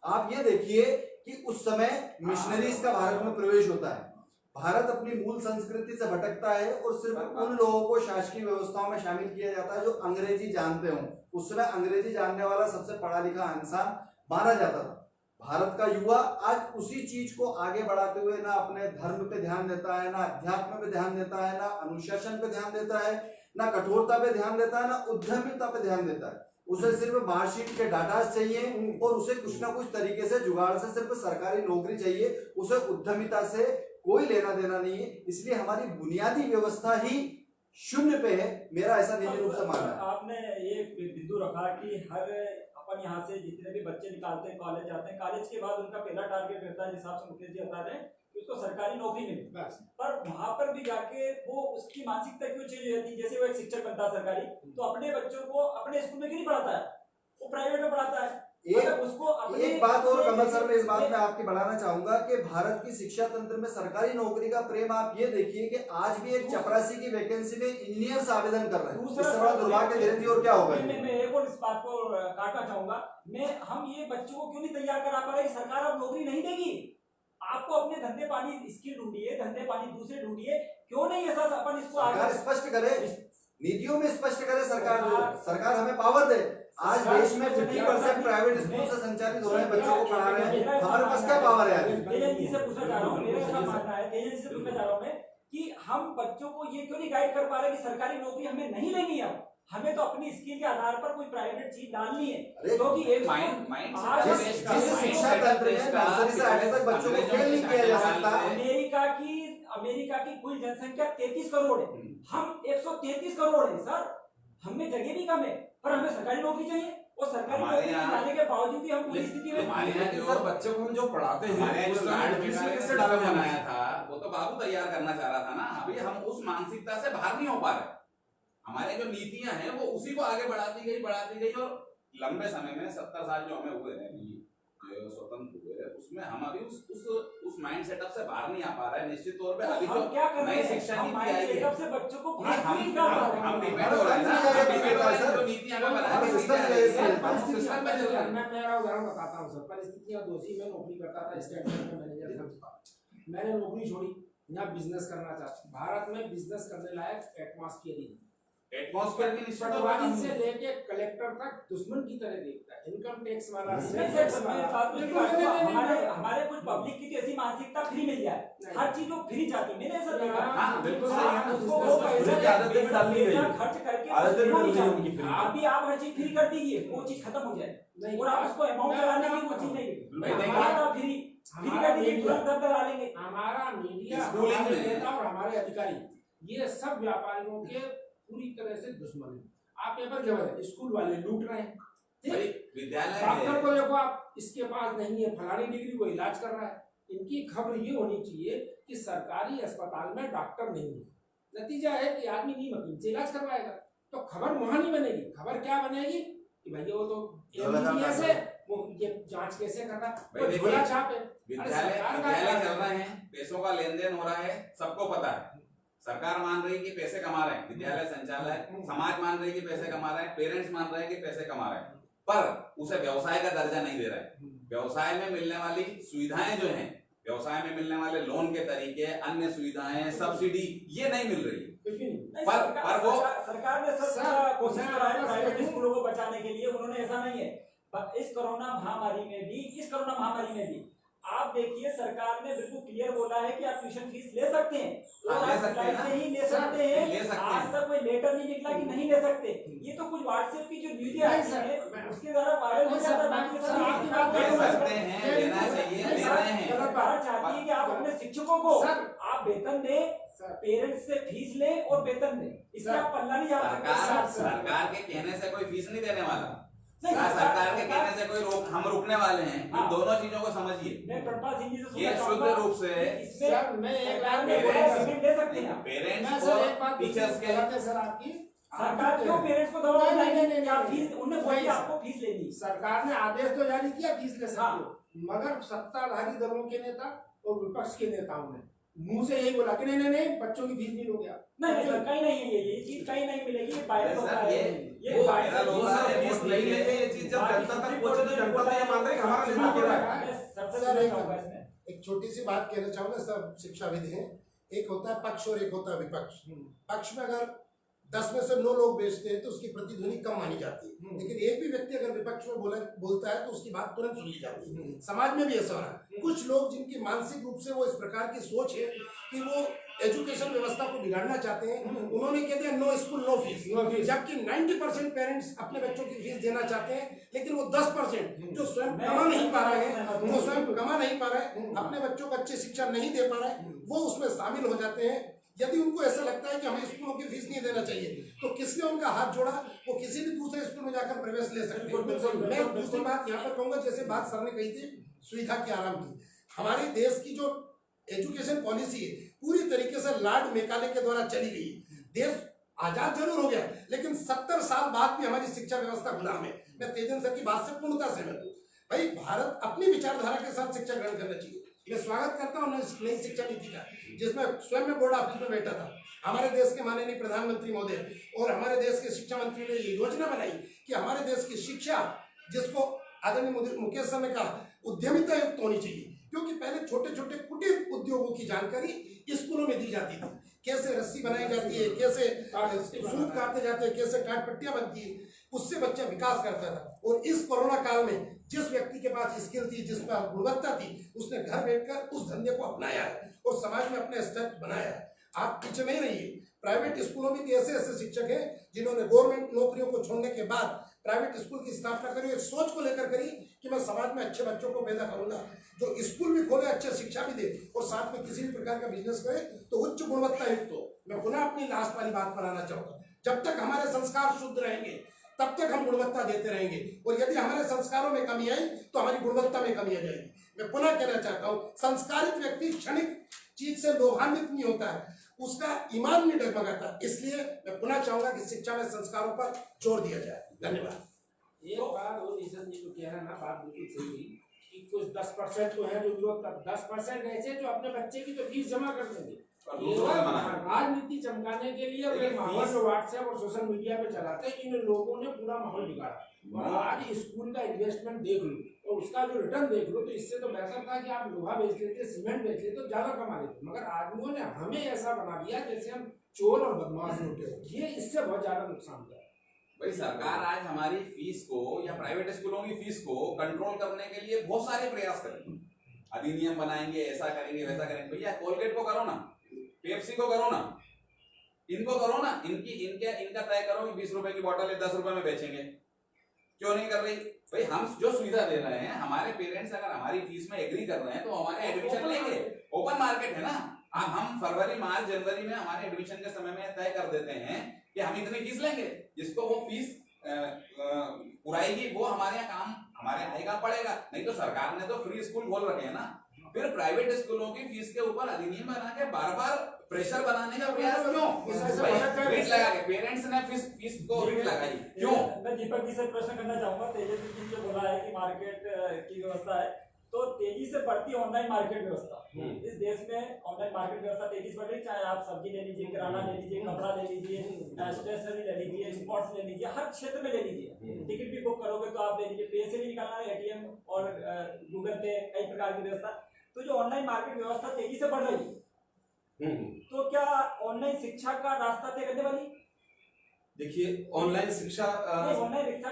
आप ये देखिए कि उस समय मिशनरीज का भारत में प्रवेश होता है, भारत अपनी मूल संस्कृति से भटकता है और सिर्फ उन लोगों को शासकीय व्यवस्थाओं में शामिल किया जाता है जो अंग्रेजी जानते हों। उस समय अंग्रेजी जानने वाला सबसे पढ़ा लिखा इंसान माना जाता था। भारत का युवा आज उसी चीज को आगे बढ़ाते हुए ना अपने धर्म पे ध्यान देता है, ना अध्यात्म पे ध्यान देता है, ना अनुशासन पे ध्यान देता है, ना कठोरता पे ध्यान देता है, ना उद्यमिता पे ध्यान देता है। उसे सिर्फ मार्कशीट के डाटा चाहिए और उसे कुछ ना कुछ तरीके से जुगाड़ से सिर्फ सरकारी नौकरी चाहिए। उसे उद्यमिता से कोई लेना देना नहीं है। इसलिए हमारी बुनियादी व्यवस्था ही शून्य पे है, मेरा ऐसा निजी रूप से मानना है। आपने ये बिंदु रखा कि हर अपन यहाँ से जितने भी बच्चे निकालते हैं कॉलेज जाते हैं, कॉलेज के बाद उनका पहला टारगेट रहता है, जिस हिसाब से मुकेश जी बता रहे हैं कि उसको सरकारी नौकरी मिले। बस पर वहां पर भी जाके वो उसकी मानसिकता क्यों चेंज हो जाती है? जैसे वो एक शिक्षक बनता है सरकारी, तो अपने बच्चों को अपने स्कूल में क्यों नहीं पढ़ाता है, वो प्राइवेट में पढ़ाता है। एक बात और कमल सर, मैं इस बात में आपकी बढ़ाना चाहूंगा कि भारत की शिक्षा तंत्र में सरकारी नौकरी का प्रेम आप ये देखिए कि आज भी एक चपरासी की वैकेंसी में इंजीनियर्स आवेदन कर रहे हैं। इससे बड़ा दुर्भाग्य धीरे धीरे और क्या होगा? मैं एक और इस बात को काटना चाहूंगा। हम ये बच्चों को क्यों नहीं तैयार करा पा रहे? सरकार अब नौकरी नहीं देगी आपको, अपने धंधे पानी स्किल ढूंढिए, धंधे पानी दूसरे ढूंढिए। क्यों नहीं ऐसा अपन इसको सरकार स्पष्ट करे, नीतियों में स्पष्ट करे सरकार हमें पावर दे। आज देश में 50% प्राइवेट स्कूल से संचालित हो रहे हैं, बच्चों को पढ़ा रहे हैं, हमारे पास क्या पावर है? तेजन जी से पूछना चाह रहा हूँ, मेरा ऐसा मानना है, तेजन जी से पूछना चाह रहा हूँ मैं कि हम बच्चों को ये क्यों नहीं गाइड कर पा रहे कि सरकारी नौकरी हमें नहीं लेनी है, हमें तो अपनी स्किल के आधार पर कोई प्राइवेट चीज डालनी है। क्योंकि एक जिस शिक्षा तंत्र में नर्सरी से आगे तक बच्चों को फेल नहीं किया जा सकता। अमेरिका की कुल जनसंख्या 33 करोड़ है, हम 133 करोड़ है सर, हमें जगह भी कम है, पर हमें सरकारी नौकरी चाहिए। और सरकारी नौकरी डालने के बावजूद भी हम पूरी स्थिति में सर बच्चों को हम जो पढ़ाते हैं कैसे डाला बनाया था, वो तो बाबू तैयार करना चाह रहा था ना। अभी हम उस मानसिकता से बाहर नहीं हो पा रहे। हमारे जो नीतियां हैं वो उसी को आगे बढ़ाती गई और लंबे समय में 70 साल जो हमें हुए हैं जो स्वतंत्र हुए, उसमें हम अभी उस माइंड सेटअप से बाहर नहीं आ पा रहे हैं। निश्चित तौर पे अभी जो नई शिक्षा नीति आई है, से बच्चों को हम डिपेंड हो रहे हैं ना, जो नीति हमें बनानी सिस्टम पे चल रहा है। मैं मेरा उदाहरण बताता हूँ सर। परिस्थितियां दोषी, मैं नौकरी करता था, स्टेट बैंक में मैनेजर था। मैंने नौकरी छोड़ी, यहाँ बिजनेस करना चाहता। भारत में बिजनेस करने लायक एटमॉस्फेयर एटमॉस्फेयर की पटवारी से लेके कलेक्टर तक दुश्मन की तरह देखता है। इनकम टैक्स वाला हमारे कुछ पब्लिक की ऐसी मानसिकता फ्री मिल जाए, हर चीज वो फ्री चाहती। मैंने ऐसा खर्च करके अभी आप हर चीज फ्री कर दीजिए, वो चीज खत्म हो जाए और आप उसको अमाउंट लगाने की वो चीज नहीं फ्री कर दीजिए, तुरंत दर लगा लेंगे। हमारा मीडिया, हमारे नेता और हमारे अधिकारी ये सब व्यापारियों के पूरी तरह से दुश्मन है। आप पेपर क्या बता, स्कूल वाले लूट रहे हैं, विद्यालय डॉक्टर को देखो आप, इसके पास नहीं है फलानी डिग्री, को इलाज कर रहा है। इनकी खबर ये होनी चाहिए कि सरकारी अस्पताल में डॉक्टर नहीं है, नतीजा है कि आदमी नहीं वकील से इलाज करवाएगा। तो खबर वहां नहीं बनेगी। खबर क्या बनेगी कि भैया वो तो एमबीबीएस है, वो ये जांच कैसे कर रहा है, झोला छाप है। विद्यालय चल रहे हैं, पैसों का लेन देन हो रहा है, सबको पता है। सरकार मान रही है कि पैसे कमा रहे हैं, विद्यालय संचालक, समाज मान रही है कि पैसे कमा रहे हैं, पेरेंट्स मान रहे हैं कि पैसे कमा रहे हैं, पर उसे व्यवसाय का दर्जा नहीं दे रहा है। व्यवसाय में मिलने वाली सुविधाएं जो हैं, व्यवसाय में मिलने वाले लोन के तरीके, अन्य सुविधाएं, सब्सिडी, ये नहीं मिल रही। पर वो सरकार ने कोशिश करा है प्राइवेट स्कूलों को बचाने के लिए, उन्होंने ऐसा नहीं है। इस कोरोना महामारी में भी आप देखिए सरकार ने बिल्कुल क्लियर बोला है कि आप ट्यूशन फीस ले सकते हैं, और आप जुलाई से ही ले सकते हैं। आज तक कोई लेटर नहीं निकला कि नहीं ले सकते। ये तो कुछ व्हाट्सएप की जो न्यूज़ आती है उसके द्वारा वायरल हो जाता है। सरकार चाहती है कि आप अपने शिक्षकों को आप वेतन दें, पेरेंट्स से फीस ले और वेतन दें, इससे आप पल्ला नहीं जा सकते। सरकार के कहने से कोई फीस नहीं देने वाला, सरकार के कहने से कोई हम रुकने वाले हैं। इन दोनों चीजों को समझिए। ये शुद्ध रूप से पेरेंट्स को टीचर्स के सरकार क्यों पेरेंट्स को दबाव नहीं, आपको फीस लेनी। सरकार ने आदेश तो जारी किया फीस ले सकते हो, मगर सत्ताधारी दलों के नेता और विपक्ष के नेताओं ने मुंह से यही बोला कि नहीं बच्चों की फीस नहीं लोगे आप। नहीं सर, कहीं नहीं है, ये चीज कहीं नहीं मिलेगी। ये वायरल होता है, ये वायरल होता है, फीस नहीं लेते। ये चीज जब जनता तक पहुंचे तो जनता तो ये मान रही है हमारा नेता बोल रहा है। एक छोटी सी बात कहना चाहूंगा, सब शिक्षाविद हैं। एक होता है पक्ष और एक होता है विपक्ष। पक्ष में अगर 10 में से 9 लोग बेचते हैं तो उसकी प्रतिध्वनि कम मानी जाती है, लेकिन एक भी व्यक्ति अगर विपक्ष में बोलता है तो उसकी बात तुरंत सुन ली जाती है। समाज में भी ऐसा हो रहा है। कुछ लोग जिनकी मानसिक रूप से वो इस प्रकार की सोच है कि वो एजुकेशन व्यवस्था को बिगाड़ना चाहते हैं, उन्होंने कह दिया नो स्कूल नो फीस, जबकि 90% पेरेंट्स अपने बच्चों की फीस देना चाहते हैं, लेकिन वो 10% जो स्वयं कमा नहीं पा रहे हैं, अपने बच्चों को अच्छी शिक्षा नहीं दे पा रहे हैं, वो उसमें शामिल हो जाते हैं। यदि उनको ऐसा लगता है कि हमें स्कूलों की फीस नहीं देना चाहिए, तो किसने उनका हाथ जोड़ा? वो किसी भी दूसरे स्कूल में जाकर प्रवेश ले सकते हैं। मैं दूसरी बात यहाँ पर कहूंगा, जैसे बात सर ने कही थी सुविधा के आराम की, हमारे देश की जो एजुकेशन पॉलिसी है पूरी तरीके से लॉर्ड मेकाले के द्वारा चली गई है। देश आजाद जरूर हो गया, लेकिन 70 साल बाद भी हमारी शिक्षा व्यवस्था गुलाम है। मैं तेजन सर की बात से पूर्णतः सहमत हूँ। भाई भारत अपनी विचारधारा के साथ शिक्षा ग्रहण करना चाहिए। मैं स्वागत करता हूँ नई शिक्षा नीति का, जिसमें स्वयं में बोर्ड ऑफिस में बैठा था हमारे देश के माननीय प्रधानमंत्री महोदय और हमारे देश के शिक्षा मंत्री ने ये योजना बनाई कि हमारे देश की शिक्षा, जिसको आदरणीय मुकेश सर ने कहा, उद्यमिता युक्त होनी चाहिए, क्योंकि पहले छोटे छोटे कुटीर उद्योगों की जानकारी स्कूलों में दी जाती थी। कैसे रस्सी बनाई जाती है, कैसे सूत काटे जाते हैं, कैसे काट पट्टियां बनती है, उससे बच्चा विकास करता था। और इस कोरोना काल में जिस व्यक्ति के पास स्किल थी, जिस पर गुणवत्ता थी, उसने घर बैठकर उस धंधे को अपनाया है और समाज में अपने स्तर बनाया है। आप पीछे नहीं रहिए। प्राइवेट स्कूलों में भी ऐसे ऐसे शिक्षक हैं जिन्होंने गवर्नमेंट नौकरियों को छोड़ने के बाद प्राइवेट स्कूल की स्थापना करी, एक सोच को लेकर करी कि मैं समाज में अच्छे बच्चों को पैदा करूंगा, जो स्कूल भी खोले, अच्छे शिक्षा भी दे और साथ में किसी भी प्रकार का बिजनेस करे तो उच्च गुणवत्ता युक्त हो। मैं पुनः अपनी लास्ट वाली बात पर आना चाहूंगा, जब तक हमारे संस्कार शुद्ध रहेंगे तब तक हम गुणवत्ता देते रहेंगे, और यदि हमारे संस्कारों में कमी आई तो हमारी गुणवत्ता में कमी आ जाएगी। मैं पुनः कहना चाहता हूँ, संस्कारित व्यक्ति क्षणिक चीज से लोभान्वित नहीं होता है, उसका ईमान नहीं डगमगाता। इसलिए मैं पुनः चाहूंगा कि शिक्षा में संस्कारों पर जोर दिया जाए। धन्यवाद। एक बात और ईशन जी को कह रहा ना, बात बिल्कुल सही हुई कि कुछ 10% तो है जो विरोध कर, 10% ऐसे जो अपने बच्चे की तो फीस जमा कर देंगे राजनीति चमकाने के लिए। वे माहौल जो व्हाट्सएप और सोशल मीडिया पे चलाते हैं, इन लोगों ने पूरा माहौल बिगाड़ा। और आज स्कूल का इन्वेस्टमेंट देख लो और उसका जो रिटर्न देख लो, तो इससे तो बेहतर था कि आप लोहा बेच लेते, सीमेंट बेच लेते तो ज्यादा कमा लेते, मगर आदमियों ने हमें ऐसा बना दिया जैसे हम चोर और बदमाश होते हो। ये इससे बहुत ज्यादा नुकसान हुआ। भाई सरकार आज हमारी फीस को या प्राइवेट स्कूलों की फीस को कंट्रोल करने के लिए बहुत सारे प्रयास करेंगे, अधिनियम बनाएंगे, ऐसा करेंगे वैसा करेंगे। भैया कोलगेट को करो ना, पेप्सी को करो ना, इनको करो ना, इनका तय करो कि 20 रुपए की बोतल है 10 रुपए में बेचेंगे, क्यों नहीं कर रही? भाई हम जो सुविधा दे रहे हैं, हमारे पेरेंट्स अगर हमारी फीस में एग्री कर रहे हैं तो हमारे एडमिशन लेंगे। ओपन मार्केट है ना। अब हम फरवरी मार्च जनवरी में हमारे एडमिशन के समय में तय कर देते हैं कि हम इतनी फीस लेंगे, जिसको वो फीस पुराएगी वो हमारे यहाँ काम हमारे आएगा पड़ेगा। नहीं तो सरकार ने तो फ्री स्कूल खोल रखे हैं ना, फिर प्राइवेट स्कूलों की फीस के ऊपर अधिनियम बना के बार बार प्रेशर बनाने का प्रयास क्यों? रीट लगा के पेरेंट्स ने फीस को रीट लगाई क्यों? मैं दीपक जी से प्रश्न करना चाहूंगा। तेजस्वी जी ने बोला है कि मार्केट की व्यवस्था है, तो तेजी से बढ़ती ऑनलाइन मार्केट व्यवस्था इस देश में, ऑनलाइन मार्केट व्यवस्था तेजी से बढ़ रही। चाहे आप सब्जी ले लीजिए, किराना ले लीजिए, कपड़ा ले लीजिए, स्टेशनरी ले लीजिए, स्पोर्ट्स ले लीजिए, हर क्षेत्र में ले लीजिए। टिकट भी बुक करोगे तो आप ले लीजिए, पैसे भी निकालना है, एटीएम और गूगल पे, कई प्रकार की व्यवस्था। तो जो ऑनलाइन मार्केट व्यवस्था तेजी से बढ़ रही है, तो क्या ऑनलाइन शिक्षा का रास्ता तय करने वाली? देखिए ऑनलाइन शिक्षा का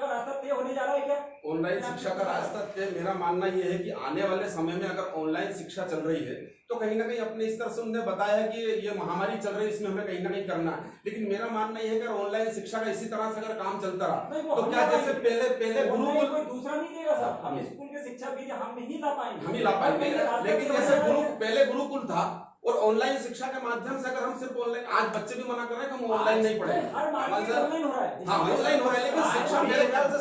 रास्ता तय होने जा रहा है क्या? ऑनलाइन शिक्षा का रास्ता तय, मेरा मानना यह है कि आने वाले समय में अगर ऑनलाइन शिक्षा चल रही है तो कहीं ना कहीं अपने स्तर से उन्होंने बताया कि ये महामारी चल रही है, इसमें हमें कहीं ना कहीं करना है। लेकिन मेरा मानना यह है कि ऑनलाइन शिक्षा का इसी तरह से अगर काम चलता रहा तो क्या जैसे पहले गुरुकुल कोई दूसरा नहीं देगा सर, हम स्कूल के शिक्षा भी हम ही ला पाएंगे, हम ही ला पाएंगे। लेकिन जैसे पहले गुरुकुल था और ऑनलाइन शिक्षा के माध्यम से अगर हम सिर्फ ऑनलाइन, आज बच्चे भी मना कर रहे हैं कि हम ऑनलाइन नहीं पढ़ेंगे, ऑनलाइन हो रहा है। हाँ ऑनलाइन हो रहा है, लेकिन शिक्षा मेरे ख्याल से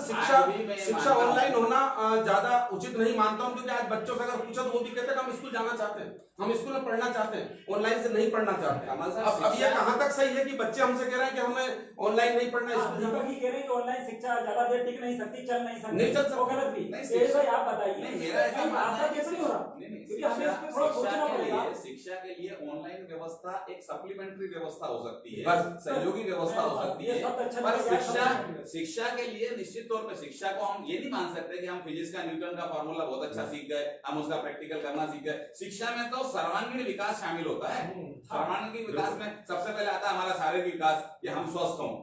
शिक्षा ऑनलाइन होना ज्यादा उचित नहीं मानता हूँ, क्योंकि आज बच्चों से अगर पूछो तो वो भी कहते हैं हम स्कूल जाना चाहते हैं, हम स्कूल में पढ़ना चाहते हैं, ऑनलाइन से नहीं पढ़ना चाहते। अब ये कहाँ तक सही है कि बच्चे हमसे कह रहे हैं कि हमें ऑनलाइन नहीं पढ़ना, दीपक जी कह रहे हैं कि ऑनलाइन शिक्षा ज्यादा देर टिक नहीं सकती, चल नहीं सकती, नहीं चल सकती, वो गलत भी नहीं। आप बताइए, मेरा ऐसा मानना है कैसे नहीं हो रहा? क्योंकि हमें इस पे थोड़ा सोचना पड़ेगा। शिक्षा के के लिए ऑनलाइन व्यवस्था एक सप्लीमेंट्री व्यवस्था हो सकती है, बस। सहयोगी व्यवस्था हो सकती ये है, सब अच्छा पर लगेगा, शिक्षा के लिए निश्चित तौर पे शिक्षा को हम ये नहीं मान सकते कि हम फिजिक्स का न्यूटन का फॉर्मूला बहुत अच्छा सीख गए, हम उसका प्रैक्टिकल करना सीख गए। शिक्षा में तो सर्वांगीण विकास शामिल होता है। सर्वांगीण विकास में सबसे पहले आता है हमारा शारीरिक विकास, कि हम स्वस्थ हों।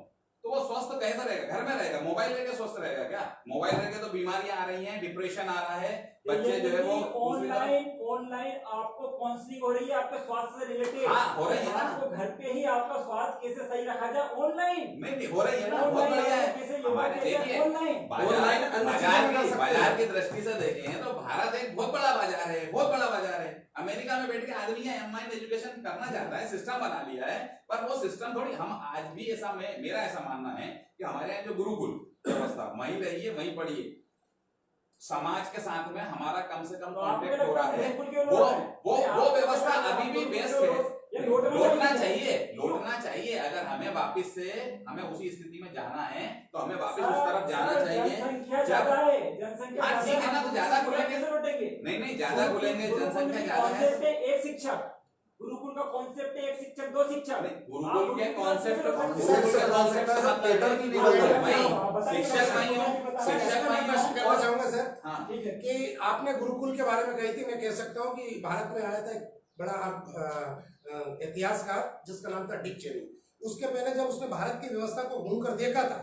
तो वो स्वस्थ कैसे रहेगा? घर में रहेगा? मोबाइल लेके स्वस्थ रहेगा क्या? मोबाइल लेके तो बीमारियां आ रही हैं, डिप्रेशन आ रहा है, बच्चे जो है वो ऑनलाइन आपको काउंसलिंग हो रही है आपके स्वास्थ्य से रिलेटेड। हाँ, हो रही है ना। आपको घर पे ही आपका स्वास्थ्य कैसे सही रखा जाए ऑनलाइन। नहीं हो रही है ना, बहुत बढ़िया है। हमारे देखिए ऑनलाइन बाजार की दृष्टि से देखें तो भारत एक बहुत बड़ा बाजार है, बहुत बड़ा बाजार है। अमेरिका में बैठ के आदमी है ऑनलाइन एजुकेशन करना चाहता है, सिस्टम बना लिया है, पर वो सिस्टम थोड़ी हम आज भी ऐसा मेरा ऐसा मानना है कि हमारे यहाँ जो गुरुकुल व्यवस्था वहीं रहिए वहीं पढ़िए, समाज के साथ में हमारा कम से कम कांटेक्ट हो रहा है, वो व्यवस्था अभी भी बेस्ट है। लौटना चाहिए। अगर हमें वापस से हमें उसी स्थिति में जाना है तो हमें वापस उस तरफ जाना चाहिए। जनसंख्या हाँ ठीक है ना, तो ज्यादा खुलेंगे, नहीं ज्यादा खुलेंगे, जनसंख्या ज्यादा है। एक शिक्षक, गुरुकुल का कॉन्सेप्ट है एक शिक्षक दो शिक्षक। गुरुकुल के कॉन्सेप्ट शिक्षक कहना चाहूंगा सर हाँ कि आपने गुरुकुल के बारे में कही थी, मैं कह सकता हूँ कि भारत में आया था एक बड़ा इतिहासकार जिसका नाम था डिक चेनी। उसके पहले जब उसने भारत की व्यवस्था को घूम कर देखा था,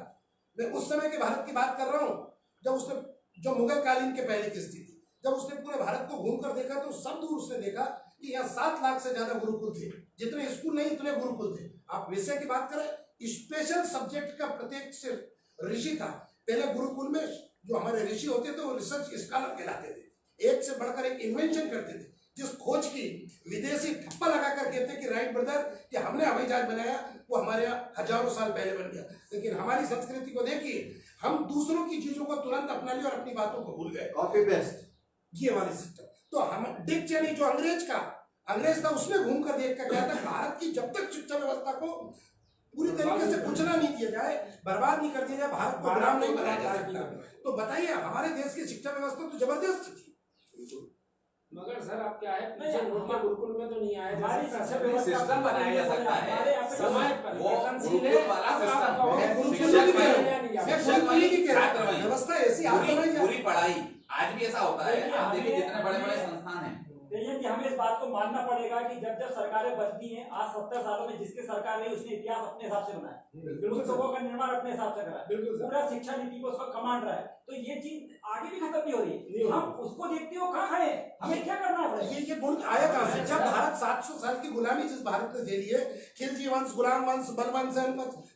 मैं उस समय के भारत की बात कर रहा हूँ जब उसने, जो मुगल कालीन के पहले की स्थिति, जब उसने पूरे भारत को घूम कर देखा तो सब दूर उसने देखा कि यहाँ 7 लाख से ज्यादा गुरुकुल थे। जितने स्कूल नहीं इतने गुरुकुल थे। आप विषय की बात करें, स्पेशल सब्जेक्ट का प्रत्येक ऋषि था। पहले गुरुकुल में जो हमारे ऋषि होते थे वो रिसर्च स्कॉलर कहलाते थे, एक से बढ़कर एक इन्वेंशन करते थे, जिस खोज की विदेशी ठप्पा लगा कर कहते कि राइट ब्रदर कि हमने हवाई जहाज बनाया, वो हमारे यहाँ हजारों साल पहले बन गया। लेकिन हमारी संस्कृति को देखिए, हम दूसरों की चीजों को तुरंत अपना लिए और अपनी बातों को भूल गए। कॉपी पेस्ट ये वाली सिस्टम। तो हम डिक चेनी जो अंग्रेज था उसने घूम कर देख कर कहता है भारत की जब तक शिक्षा व्यवस्था को पूरी तरीके से कुचला नहीं किया जाए, बर्बाद नहीं कर दिया जाए, भारत को गुलाम नहीं बनाया जा सकता। तो बताइए, हमारे देश की शिक्षा व्यवस्था तो जबरदस्त थी, मगर सर आप क्या है गुरुकुल में तो नहीं आए, हमारी शिक्षा व्यवस्था सिस्टम बनाया जा सकता है। समाज पर वो गठनशील है। गुरुकुल वाला सिस्टम व्यवस्था ऐसी आ रही है। पूरी पढ़ाई आज भी ऐसा होता है। आप देखिए जितने बड़े बड़े संस्थान हैं, कि हमें इस बात को मानना पड़ेगा कि जब जब सरकारें बदली हैं, आज 70 सालों में जिसकी सरकार रही उसने इतिहास अपने हिसाब से बनाया, पुस्तकों का निर्माण अपने हिसाब से करा, पूरा शिक्षा नीति को उसका कमांड रहा है। तो ये चीज आगे भी खत्म नहीं हो रही। हम उसको देखते हो कहाँ खड़े, हमें क्या करना पड़ेगा? ये गुण आया कहाँ से? जब भारत 700 साल की गुलामी जिस भारत ने झेली है, खिलजी वंश, गुलाम वंश, बलवंश,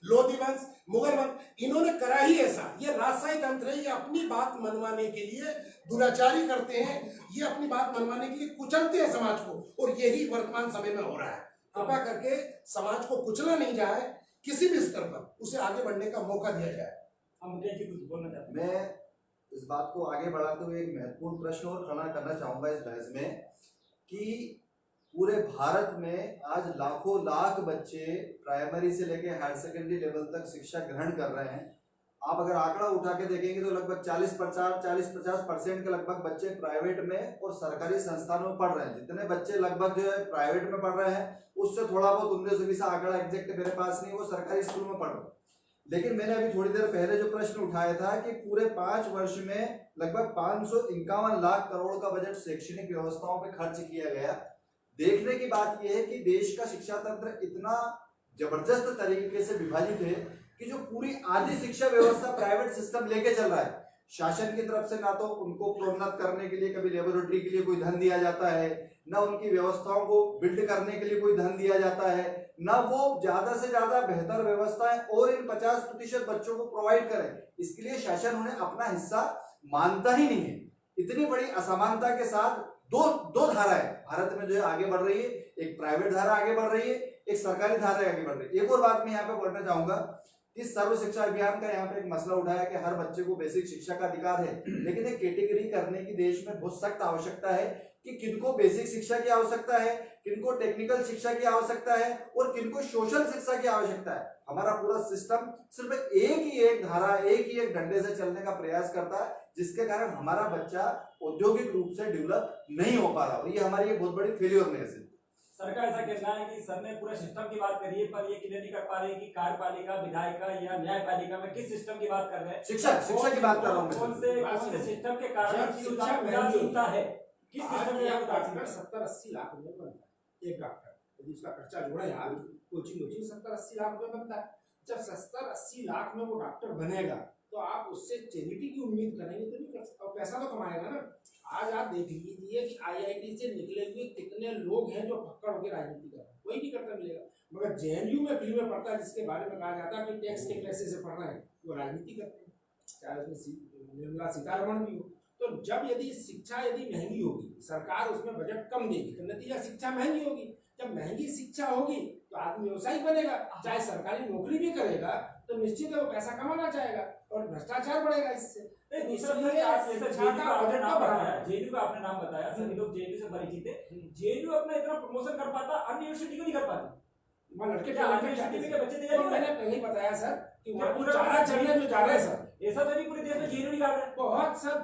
लोधी वंश, मुगल वंश, इन्होंने करा ही ऐसा। ये राजशाही तंत्र है, ये अपनी बात मनवाने के लिए दुराचारी करते हैं, ये अपनी बात मनवाने के लिए कुचलते हैं समाज को, और यही वर्तमान समय में हो रहा है। कृपा करके समाज को कुचला नहीं जाए, किसी भी स्तर पर उसे आगे बढ़ने का मौका दिया जाए। मैं इस बात को आगे बढ़ाते हुए एक महत्वपूर्ण प्रश्न और खड़ा करना चाहूंगा इस बहस में कि पूरे भारत में आज लाखों लाख बच्चे प्राइमरी से लेकर हायर सेकेंडरी लेवल तक शिक्षा ग्रहण कर रहे हैं। आप अगर आंकड़ा उठा के देखेंगे तो लगभग 40-50% के लगभग बच्चे प्राइवेट में और सरकारी संस्थानों में पढ़ रहे हैं। जितने बच्चे लगभग जो है प्राइवेट में पढ़ रहे हैं, उससे थोड़ा बहुत 19-20 आंकड़ा एग्जैक्ट मेरे पास नहीं, वो सरकारी स्कूल में पढ़ रहे हैं। लेकिन मैंने अभी थोड़ी देर पहले जो प्रश्न उठाया था कि पूरे 5 वर्ष में लगभग 551 लाख करोड़ का बजट शैक्षणिक व्यवस्थाओं पे खर्च किया गया। देखने की बात यह है कि देश का शिक्षा तंत्र इतना जबरदस्त तरीके से विभाजित है कि जो पूरी आधी शिक्षा व्यवस्था प्राइवेट सिस्टम लेके चल रहा है। शासन की तरफ से ना तो उनको प्रोन्नत करने के लिए कभी लेबोरेटरी के लिए कोई धन दिया जाता है, ना उनकी व्यवस्थाओं को बिल्ड करने के लिए कोई धन दिया जाता है, ना वो ज्यादा से ज्यादा बेहतर व्यवस्थाएं और इन 50% बच्चों को प्रोवाइड करें। इसके लिए शासन उन्हें अपना हिस्सा मानता ही नहीं है। इतनी बड़ी असमानता के साथ दो धाराएं भारत में जो है आगे बढ़ रही है। एक प्राइवेट धारा आगे बढ़ रही है, एक सरकारी धारा आगे बढ़ रही है। एक और बात मैं यहाँ पे बोलना चाहूंगा, इस सर्व शिक्षा अभियान का यहाँ पे एक मसला उठाया कि हर बच्चे को बेसिक शिक्षा का अधिकार है, लेकिन एक कैटेगरी करने की देश में बहुत सख्त आवश्यकता है कि किनको बेसिक शिक्षा की आवश्यकता है, किनको टेक्निकल शिक्षा की आवश्यकता है और किनको सोशल शिक्षा की आवश्यकता है। हमारा पूरा सिस्टम सिर्फ एक धारा, एक डंडे से चलने का प्रयास करता है, जिसके कारण हमारा बच्चा औद्योगिक रूप से डेवलप नहीं हो पा रहा, और ये हमारी एक बहुत बड़ी फेल्योर है। सर का ऐसा कहना है कि सर ने पूरा सिस्टम की बात करी है, पर ये क्लियर नहीं कर पा रहे कि कार्यपालिका, विधायिका या न्यायपालिका में किस सिस्टम की बात कर रहे हैं। शिक्षा की बात कर रहा हूँ मैं। कौन से सिस्टम के कारण जब की शिक्षा उदासीनता है, किस आज सिस्टम की एक उदासीनता डॉक्टर है? 70-80 लाख रुपए बनता है। एक डॉक्टर यदि उसका खर्चा जोड़े यार, कोचिंग 70-80 लाख रुपए बनता है। जब 70-80 लाख में वो डॉक्टर बनेगा तो आप उससे चैरिटी की उम्मीद करेंगे तो नहीं कर सकते, और पैसा तो कमाएगा ना। आज आप देख लीजिए कि IIT से निकले हुए कितने लोग हैं जो फक्कड़ होकर राजनीति कर रहे हैं, कोई नहीं करता मिलेगा। मगर JNU में फ्री में पढ़ता है, जिसके बारे में कहा जाता है कि टैक्स के पैसे से पढ़ रहे हैं, वो राजनीति करते हैं, चाहे उसमें निर्मला सीतारमण भी हो। तो जब यदि शिक्षा यदि महंगी होगी, सरकार उसमें बजट कम देगी, तो नतीजा शिक्षा महंगी होगी। जब महंगी शिक्षा होगी तो आदमी व्यवसायिक बनेगा, चाहे सरकारी नौकरी भी करेगा तो निश्चित है वो पैसा कमाना चाहेगा और भ्रष्टाचार बढ़ेगा इससे। दूसरा सर, आप जैसे JNU का आपने नाम बताया, JNU का आपने नाम बताया, सभी लोग JNU से परिचित है। JNU अपना इतना प्रमोशन कर पाता, अन्य यूनिवर्सिटी क्यों नहीं कर पाती? वहाँ लड़के यूनिवर्सिटी में बच्चे तैयारी कर रहे मैंने हैं। पहले ही बताया सर कि क्या वहाँ पूरा चारा चढ़ने जो जा रहे हैं सर, ऐसा तो नहीं पूरे देश में JNU नहीं कर रहे हैं। बहुत सर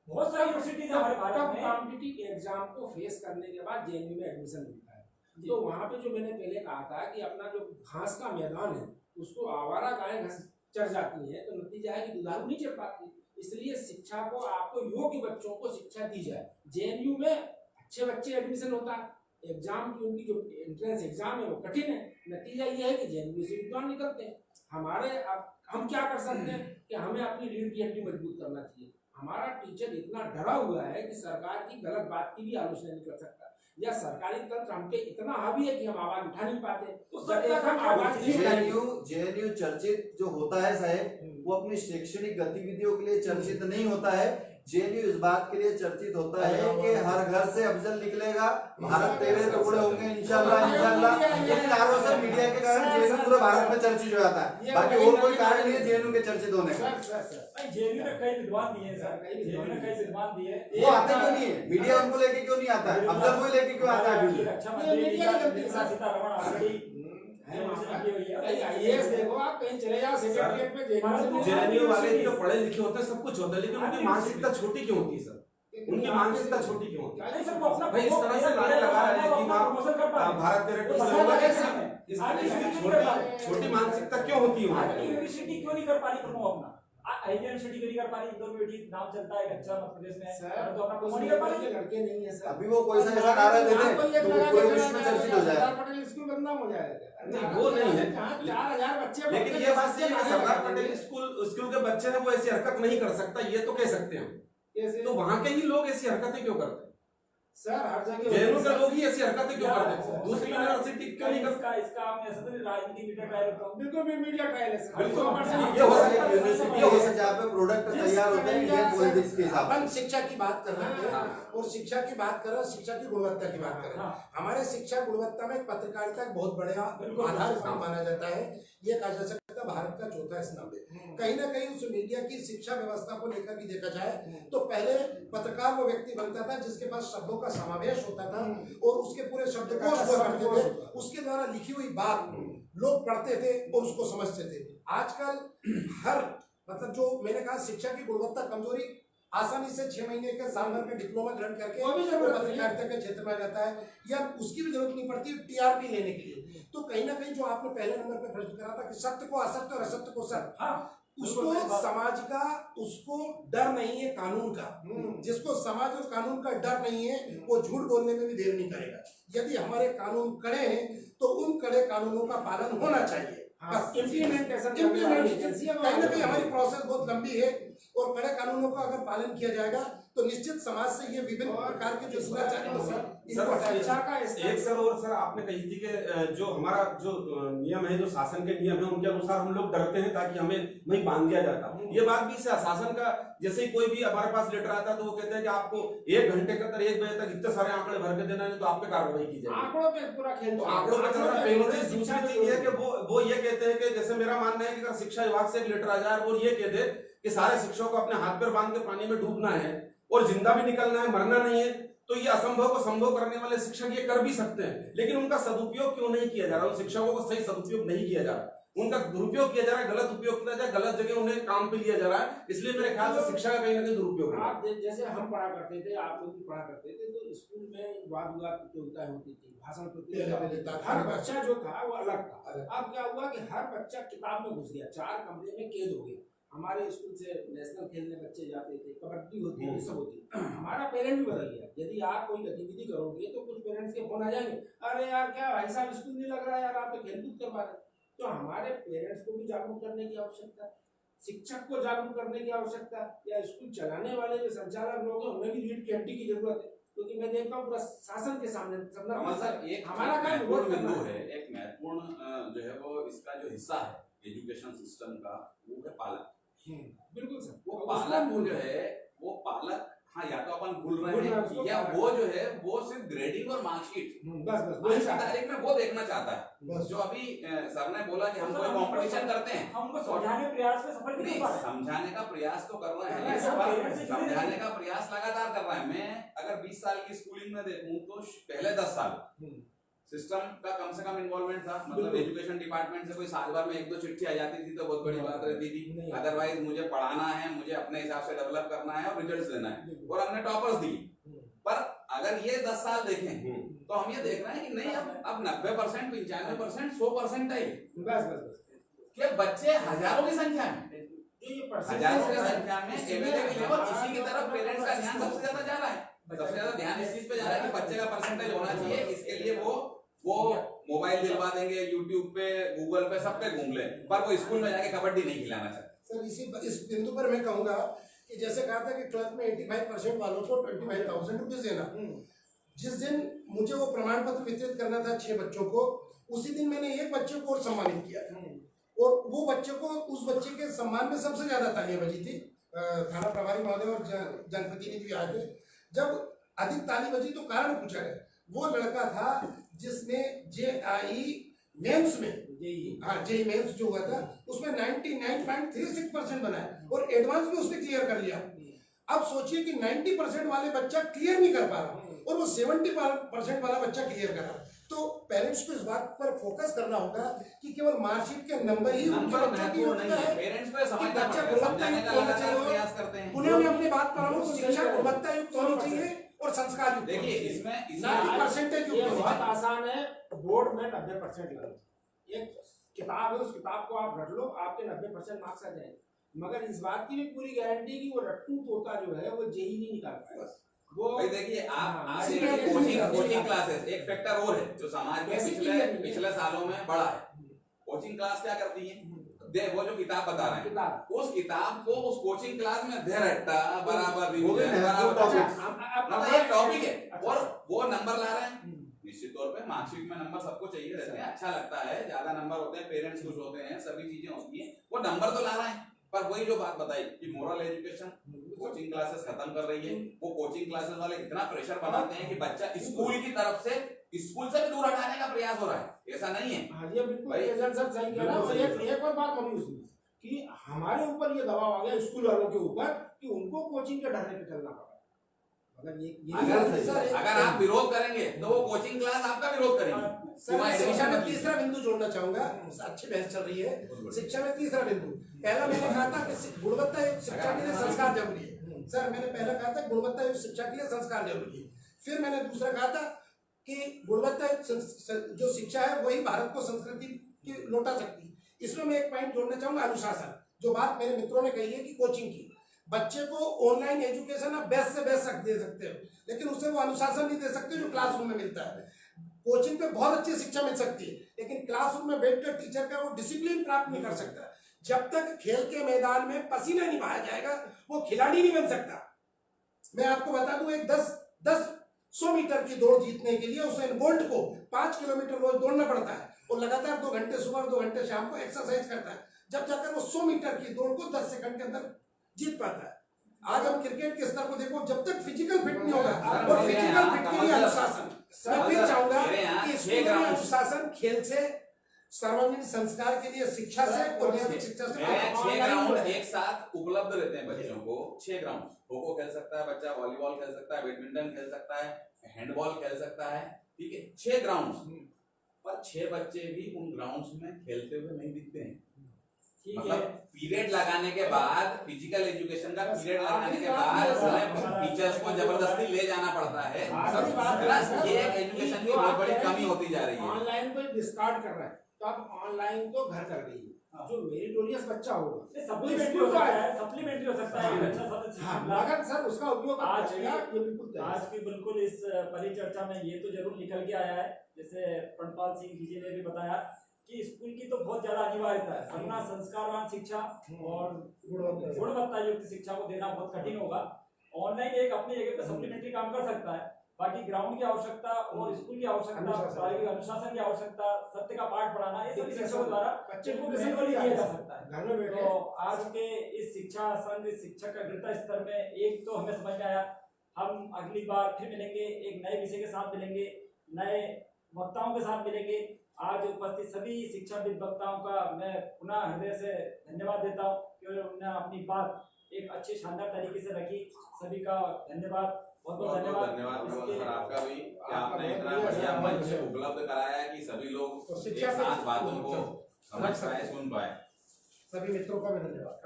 बहुत सारी यूनिवर्सिटीज है हमारे भारत में। कॉम्पिटिटिव एग्जाम को फेस करने के बाद JNU में एडमिशन मिलता है। तो वहाँ पे जो मैंने पहले कहा था कि अपना जो घास का मैदान है उसको आवारा गायें चढ़ जाती है, तो नतीजा है कि दुधारू नहीं चढ़ पाती। इसलिए शिक्षा को, आपको योग्य बच्चों को शिक्षा दी जाए। JNU में अच्छे बच्चे एडमिशन होता है, एग्जाम की उनकी जो एंट्रेंस एग्जाम है वो कठिन है, नतीजा ये है कि JNU से विद्वान निकलते हैं। हमारे अब हम क्या कर सकते हैं कि हमें अपनी रीढ़ की हड्डी मजबूत करना चाहिए। हमारा टीचर इतना डरा हुआ है कि सरकार की गलत बात की भी आलोचना नहीं कर सकता, या सरकारी तंत्र हम पे इतना हावी है कि हम आवाज उठा नहीं पाते। तो जब तक हम आवाज नहीं उठाएंगे, JNU चर्चित जो होता है साहेब, वो अपनी शैक्षणिक गतिविधियों के लिए चर्चित नहीं होता है। JNU इस बात के लिए चर्चित होता है कि हर घर से अफजल निकलेगा, भारत तेरे टुकड़े होंगे इंशाल्लाह इंशाल्लाह। इन कारणों से मीडिया के कारण JNU पूरे भारत में चर्चित हो जाता है, बाकी और कोई कारण नहीं है JNU के चर्चित होने का। JNU ने कई विद्वान दिए हैं सर, JNU ने कई विद्वान दिए हैं। वो आते क्यों नहीं है? मीडिया उनको लेके क्यों नहीं आता है? अफजल को लेके क्यों आता है? अभी रक्षा मंत्री निर्मला सीतारमण ऑलरेडी यूनिवर्सिटी की हुई है। IAS देखो, आप कहीं चले जाओ सेक्रेटरीट में JNU वाले जो पढ़े लिखे होते हैं सब कुछ होता है, लेकिन उनकी मानसिकता छोटी क्यों होती है सर? उनकी मानसिकता छोटी क्यों होती है? नहीं सर, वो अपना भाई इस तरह से नारे लगा रहे हैं कि वहाँ भारत तेरे टुकड़े होगा, इस तरह की छोटी मानसिकता क्यों होती है उनकी? यूनिवर्सिटी क्यों नहीं कर पा रही प्रमो अपना? यूनिवर्सिटी क्यों नहीं कर पा रही? इंदौर यूनिवर्सिटी नाम चलता है अच्छा मध्य प्रदेश में, सर तो अपना प्रमो नहीं कर पा रही। लड़के नहीं है सर। अभी वो कोई सा ऐसा नारा दे दे तो पूरे विश्व में चर्चित हो जाए। सरदार पटेल स्कूल बदनाम हो जाएगा। नहीं, वो नहीं है। जहाँ 4000 बच्चे, लेकिन ये बात सही है कि सरदार पटेल स्कूल के बच्चे हैं वो ऐसी हरकत नहीं कर सकता, ये तो कह सकते हैं। कैसे? तो वहाँ के ही लोग ऐसी हरकतें क्यों करते हैं? सर हर जगह JNU के लोग ही ऐसी हरकतें क्यों करते हैं? दूसरी यूनिवर्सिटी क्यों नहीं करते? इसका हम ऐसा तो राजनीतिक मीडिया ट्रायल होता है। बिल्कुल भी मीडिया ट्रायल है सर। बिल्कुल। 100% ये हो सकता है यूनिवर्सिटी है जहाँ पे प्रोडक्ट तैयार होते हैं इंडियन पॉलिटिक्स के हिसाब अपन से। शिक्षा की बात कर रहे हैं और शिक्षा की बात कर रहे हैं, शिक्षा की गुणवत्ता की बात कर रहे हैं। हमारे शिक्षा गुणवत्ता में पत्रकारिता एक बहुत बड़ा आधार स्तंभ माना जाता है। ये कहा जा सकता है भारत का चौथा स्तंभ है। कहीं ना कहीं उस मीडिया की शिक्षा व्यवस्था को लेकर भी देखा जाए तो पहले पत्रकार वो व्यक्ति बनता था जिसके पास शब्दों का समावेश होता था और उसके पूरे शब्दकोश हुआ करते थे, उसके द्वारा लिखी हुई बात लोग पढ़ते थे और उसको समझते थे। आजकल हर मतलब जो मैंने कहा शिक्षा की गुणवत्ता कमजोरी, आसानी से 6 महीने का साल भर का डिप्लोमा ग्रहण करके वो भी जरूरत नहीं है। पत्रकारिता के क्षेत्र में आ जाता है या उसकी भी जरूरत नहीं पड़ती TRP लेने के लिए। तो कहीं ना कहीं जो आपने पहले नंबर पे प्रश्न करा था कि सत्य को असत्य और असत्य को सत्य, उसको समाज का उसको डर नहीं है कानून का। जिसको समाज और कानून का डर नहीं है वो झूठ बोलने में भी देर नहीं करेगा। यदि हमारे कानून कड़े हैं तो उन कड़े कानूनों का पालन होना चाहिए। इम्प्लीमेंटेशन कहीं ना कहीं हमारी प्रोसेस बहुत लंबी है और कड़े कानूनों का अगर पालन किया जाएगा तो निश्चित समाज से ये विभिन्न प्रकार के जो दुराचार एक सर और सर आपने कही थी कि जो हमारा जो नियम है, जो शासन के नियम है उनके अनुसार हम लोग डरते हैं ताकि हमें वहीं बांध दिया जाता। ये बात भी शासन का, जैसे कोई भी हमारे पास लेटर आता है तो वो कहते हैं कि आपको 1 घंटे के अंदर 1 बजे तक इतने सारे आंकड़े भर के देना है तो आप पे कार्रवाई की जाएगी। आंकड़ों पे पूरा खेल, तो आंकड़ों पे चलना पहले। दूसरी चीज ये कि वो ये कहते हैं कि जैसे मेरा मानना है कि अगर शिक्षा विभाग से एक लेटर आ जाए और ये कह दे कि सारे शिक्षकों को अपने हाथ पैर बांध के पानी में डूबना है और जिंदा भी निकलना है, मरना नहीं है, तो ये असंभव को संभव करने वाले शिक्षक ये कर भी सकते हैं, लेकिन उनका सदुपयोग क्यों नहीं किया जा रहा? उन शिक्षकों को सही सदुपयोग नहीं किया जा रहा। उनका दुरुपयोग किया जा रहा है, गलत उपयोग किया जा रहा है, गलत जगह उन्हें काम पे लिया जा रहा है। इसलिए मेरे ख्याल से शिक्षा का कहीं ना कहीं दुरुपयोग हो रहा है। आप जैसे हम पढ़ा करते थे, आप लोग भी पढ़ा करते थे, तो स्कूल में वाद विवाद प्रतियोगिताएं होती थी, भाषण प्रतियोगिता होती थी, हर बच्चा जो था वो अलग था। अब क्या हुआ कि हर बच्चा किताब में घुस गया, 4 कमरे में कैद हो गया। हमारे स्कूल से नेशनल खेलने बच्चे जाते थे, कबड्डी होती थी, सब होती थी। हमारा पेरेंट भी बदल गया। यदि आप कोई गतिविधि करोगे तो कुछ पेरेंट्स के फोन आ जाएंगे, अरे यार क्या भाई साहब स्कूल नहीं लग रहा है यार, आप तो खेलकूद करवा रहे। तो हमारे पेरेंट्स को भी जागरूक करने की आवश्यकता है, शिक्षक को जागरूक करने की आवश्यकता है, या स्कूल चलाने वाले जो संचालक लोग हैं उन्हें भी लीड की हड्डी की जरूरत है। क्योंकि मैं देखता हूँ पूरा शासन के सामने एक हमारा काम महत्वपूर्ण बिंदु है, एक महत्वपूर्ण जो है वो इसका जो हिस्सा है एजुकेशन सिस्टम का, वो है पालक। बिल्कुल सर। वो पालक जो है वो पालक, हाँ या तो अपन भूल रहे हैं या वो जो है वो सिर्फ ग्रेडिंग और मार्कशीट बस तारीख में वो देखना चाहता है। जो अभी सर ने बोला कि हम कोई कंपटीशन करते हैं, हम उनको समझाने के प्रयास में सफल नहीं हो पा रहे। समझाने का प्रयास तो कर रहे हैं, सब समझाने का प्रयास लगातार कर रहा है। मैं अगर 20 साल की स्कूलिंग में देखूं तो पहले 10 साल सिस्टम का कम से कम इन्वॉल्वमेंट था। मतलब एजुकेशन डिपार्टमेंट से कोई साल भर में 1-2 चिट्ठी आ जाती थी तो बहुत बड़ी बात रहती थी। अदरवाइज मुझे पढ़ाना है, मुझे अपने हिसाब से डेवलप करना है और रिजल्ट्स देना है, और हमने टॉपर्स दी। पर अगर ये 10 साल देखें तो हम ये देख रहे हैं कि नहीं, अब 90%, 95%, 100% है कि बच्चे हजारों की संख्या में, हजारों की संख्या में अवेलेबल, और इसी की तरफ पेरेंट्स का ध्यान सबसे ज्यादा जा रहा है। सबसे ज्यादा ध्यान इस चीज पे जा रहा है कि बच्चे का परसेंटेज होना चाहिए। इसके लिए वो मोबाइल दिलवा देंगे, यूट्यूब पे, गूगल पे, सब पे घूम ले, पर वो स्कूल में जाके कबड्डी नहीं खिलाना चाहते। सर इस बिंदु पर मैं कहूंगा कि जैसे कहा था कि क्लास में 85% वालों को 25,000 रुपीज देना, जिस दिन मुझे वो प्रमाण पत्र वितरित करना था 6 बच्चों को, उसी दिन मैंने एक बच्चे को और सम्मानित किया था, और वो बच्चे को, उस बच्चे के सम्मान में सबसे ज्यादा तालियां बजी थी। थाना प्रभारी महोदय और जनप्रतिनिधि भी आए थे। जब अधिक ताली बजी तो कारण पूछा गया, वो लड़का था जिसने JEE मेंस में, जेई मेंस जो हुआ था उसमें 99.36% बनाया और एडवांस में उसने क्लियर कर लिया। अब सोचिए कि 90% वाले बच्चा क्लियर नहीं कर पा रहा और वो 70% वाला बच्चा क्लियर कर रहा। तो पेरेंट्स को इस बात पर फोकस करना होगा कि केवल मार्कशीट के नंबर ही उनके बच्चों की योग्यता है। पेरेंट्स को समझना बच्चा पड़ेगा, गुणवत्ता समझाने युक्त का होना लगातार प्रयास चाहिए। करते हैं। पुनः मैं अपनी बात कर रहा हूँ, शिक्षा गुणवत्ता युक्त होनी चाहिए और संस्कार युक्त। देखिए इसमें परसेंटेज ये बहुत आसान है, बोर्ड में 90% लगेगा। एक किताब है, उस किताब को आप रट लो, आपके 90% मार्क्स आ जाएंगे। मगर इस बात की भी पूरी गारंटी कि वो रट्टू तोता जो है वो जेई नहीं निकाल पाएगा। वो भाई देखिए आप हाँ, कोचिंग क्लासेस एक फैक्टर और है जो समाज में पिछले सालों में बढ़ा है। कोचिंग क्लास क्या करती है, वो जो किताब बता रहे हैं उस किताब को उस कोचिंग क्लास में दे रट्टा बराबर मतलब एक टॉपिक है और वो नंबर ला रहे हैं। निश्चित तौर पे मार्कशीट में नंबर सबको चाहिए रहते हैं, अच्छा लगता है, ज्यादा नंबर होते हैं, पेरेंट्स खुश होते हैं, सभी चीजें होती हैं, वो नंबर तो ला रहे हैं। पर वही जो बात बताई कि मोरल एजुकेशन कोचिंग क्लासेस खत्म कर रही है, वो कोचिंग क्लासेस वाले इतना प्रेशर बनाते हैं कि बच्चा स्कूल की तरफ से, स्कूल से भी दूर हटाने का प्रयास हो रहा है। ऐसा नहीं है। हाँ ये बिल्कुल एजेंट साहब सही कह रहे हैं। और एक और बात होगी उसमें कि हमारे ऊपर ये दबाव आ गया स्कूल वालों के ऊपर कि उनको कोचिंग के ढर्रे पे चलना पड़ा। अगर आप विरोध करेंगे तो वो कोचिंग क्लास आपका विरोध करेंगे। शिक्षा में तीसरा बिंदु जोड़ना चाहूंगा, अच्छी बहस चल रही है। शिक्षा में तीसरा बिंदु, पहला मैंने कहा था कि गुणवत्ता युक्त शिक्षा के लिए संस्कार जरूरी है। सर मैंने पहला कहा था गुणवत्ता युक्त शिक्षा के लिए संस्कार जरूरी है। फिर मैंने दूसरा कहा था कि गुणवत्ता जो शिक्षा है वही भारत को संस्कृति की लौटा सकती है। इसमें मैं एक पॉइंट जोड़ना चाहूंगा, अनुशासन। जो बात मेरे मित्रों ने कही है कि कोचिंग की, बच्चे को ऑनलाइन एजुकेशन आप बेस्ट से बेस्ट दे सकते हो, लेकिन उसे वो अनुशासन नहीं दे सकते जो क्लासरूम में मिलता है। कोचिंग पे बहुत अच्छी शिक्षा मिल सकती है, लेकिन क्लासरूम में बैठकर टीचर का वो डिसिप्लिन प्राप्त नहीं कर सकता। जब तक खेल के मैदान में पसीना नहीं बहाया जाएगा वो खिलाड़ी नहीं बन सकता। मैं आपको बता दूं, एक 100 मीटर की दौड़ जीतने के लिए उसेन बोल्ट को 5 किलोमीटर रोज दौड़ना पड़ता है और लगातार 2 घंटे सुबह 2 घंटे शाम को एक्सरसाइज करता है, जब जाकर वो 100 मीटर की दौड़ को 10 सेकंड के अंदर जीत पाता है। आज हम क्रिकेट के स्तर को देखो, जब तक फिजिकल फिट नहीं होगा, और फिजिकल फिट के लिए अनुशासन, मैं फिर चाहूंगा कि स्कूल में अनुशासन खेल से, सार्वजनिक संस्कार के लिए शिक्षा से और नैतिक शिक्षा से 6 ग्राउंड एक साथ उपलब्ध रहते हैं बच्चों को। 6 ग्राउंड, खो-खो खेल सकता है बच्चा, वॉलीबॉल खेल सकता है, बैडमिंटन खेल सकता है, हैंडबॉल खेल सकता है, ठीक है। 6 ग्राउंड पर 6 बच्चे भी उन ग्राउंड्स में खेलते हुए नहीं दिखते हैं। ठीक मतलब है। पीरियड लगाने के बाद, फिजिकल एजुकेशन का पीरियड लगाने के बाद उन्हें टीचर्स को जबरदस्ती ले जाना पड़ता है। ये एक एजुकेशन की बहुत बड़ी कमी होती जा रही है। ऑनलाइन को डिस्कार्ड कर रहा है, तो अब ऑनलाइन तो घर कर रही है। जो मेरिटोरियस बच्चा होगा, सप्लीमेंट्री हो सकता है, सप्लीमेंटरी हो सकता है, अच्छा सदस्य हाँ, शिक्षा अगर सर उसका उपयोग आप आज करेगा, ये बिल्कुल तय है। आज की बिल्कुल इस परिचर्चा में ये तो जरूर निकल के आया है, जैसे प्रणपाल सिंह जी ने भी बताया कि स्कूल की तो बहुत ज्यादा अनिवार्यता है, वरना संस्कारवान शिक्षा और गुणवत्ता युक्त शिक्षा को देना बहुत कठिन होगा। ऑनलाइन एक अपनी जगह पे सप्लीमेंट्री काम कर सकता है, बाकी ग्राउंड की आवश्यकता और स्कूल की आवश्यकता, प्रायोगिक अनुशासन की आवश्यकता, सत्य का पाठ पढ़ाना, ये सभी शिक्षकों द्वारा बच्चे को मैनुअली किया जा सकता है। घर में बैठे तो आज के इस शिक्षा संघ, शिक्षक का गिरता स्तर में एक तो हमें समझ में आया, हम अगली बार फिर मिलेंगे, एक नए विषय के साथ मिलेंगे, नए वक्ताओं के साथ मिलेंगे। आज उपस्थित सभी शिक्षाविद वक्ताओं का मैं पुनः हृदय से धन्यवाद देता हूँ कि उन्होंने अपनी बात एक अच्छी शानदार तरीके से रखी। सभी का धन्यवाद, बहुत बहुत धन्यवाद सर आपका भी कि आपने इतना बढ़िया मंच उपलब्ध कराया है कि सभी लोग तो एक शिक्षा साथ बातों को समझ पाए, सुन पाए। सभी मित्रों का भी धन्यवाद।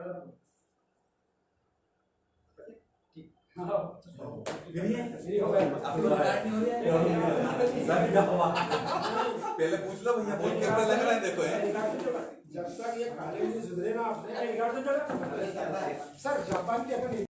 पहले पूछ लो भैया, बोल के लग रहा है देखो जब तक ये कॉलेज सुधरे ना आपने धन्यवाद। सर जापान के अपन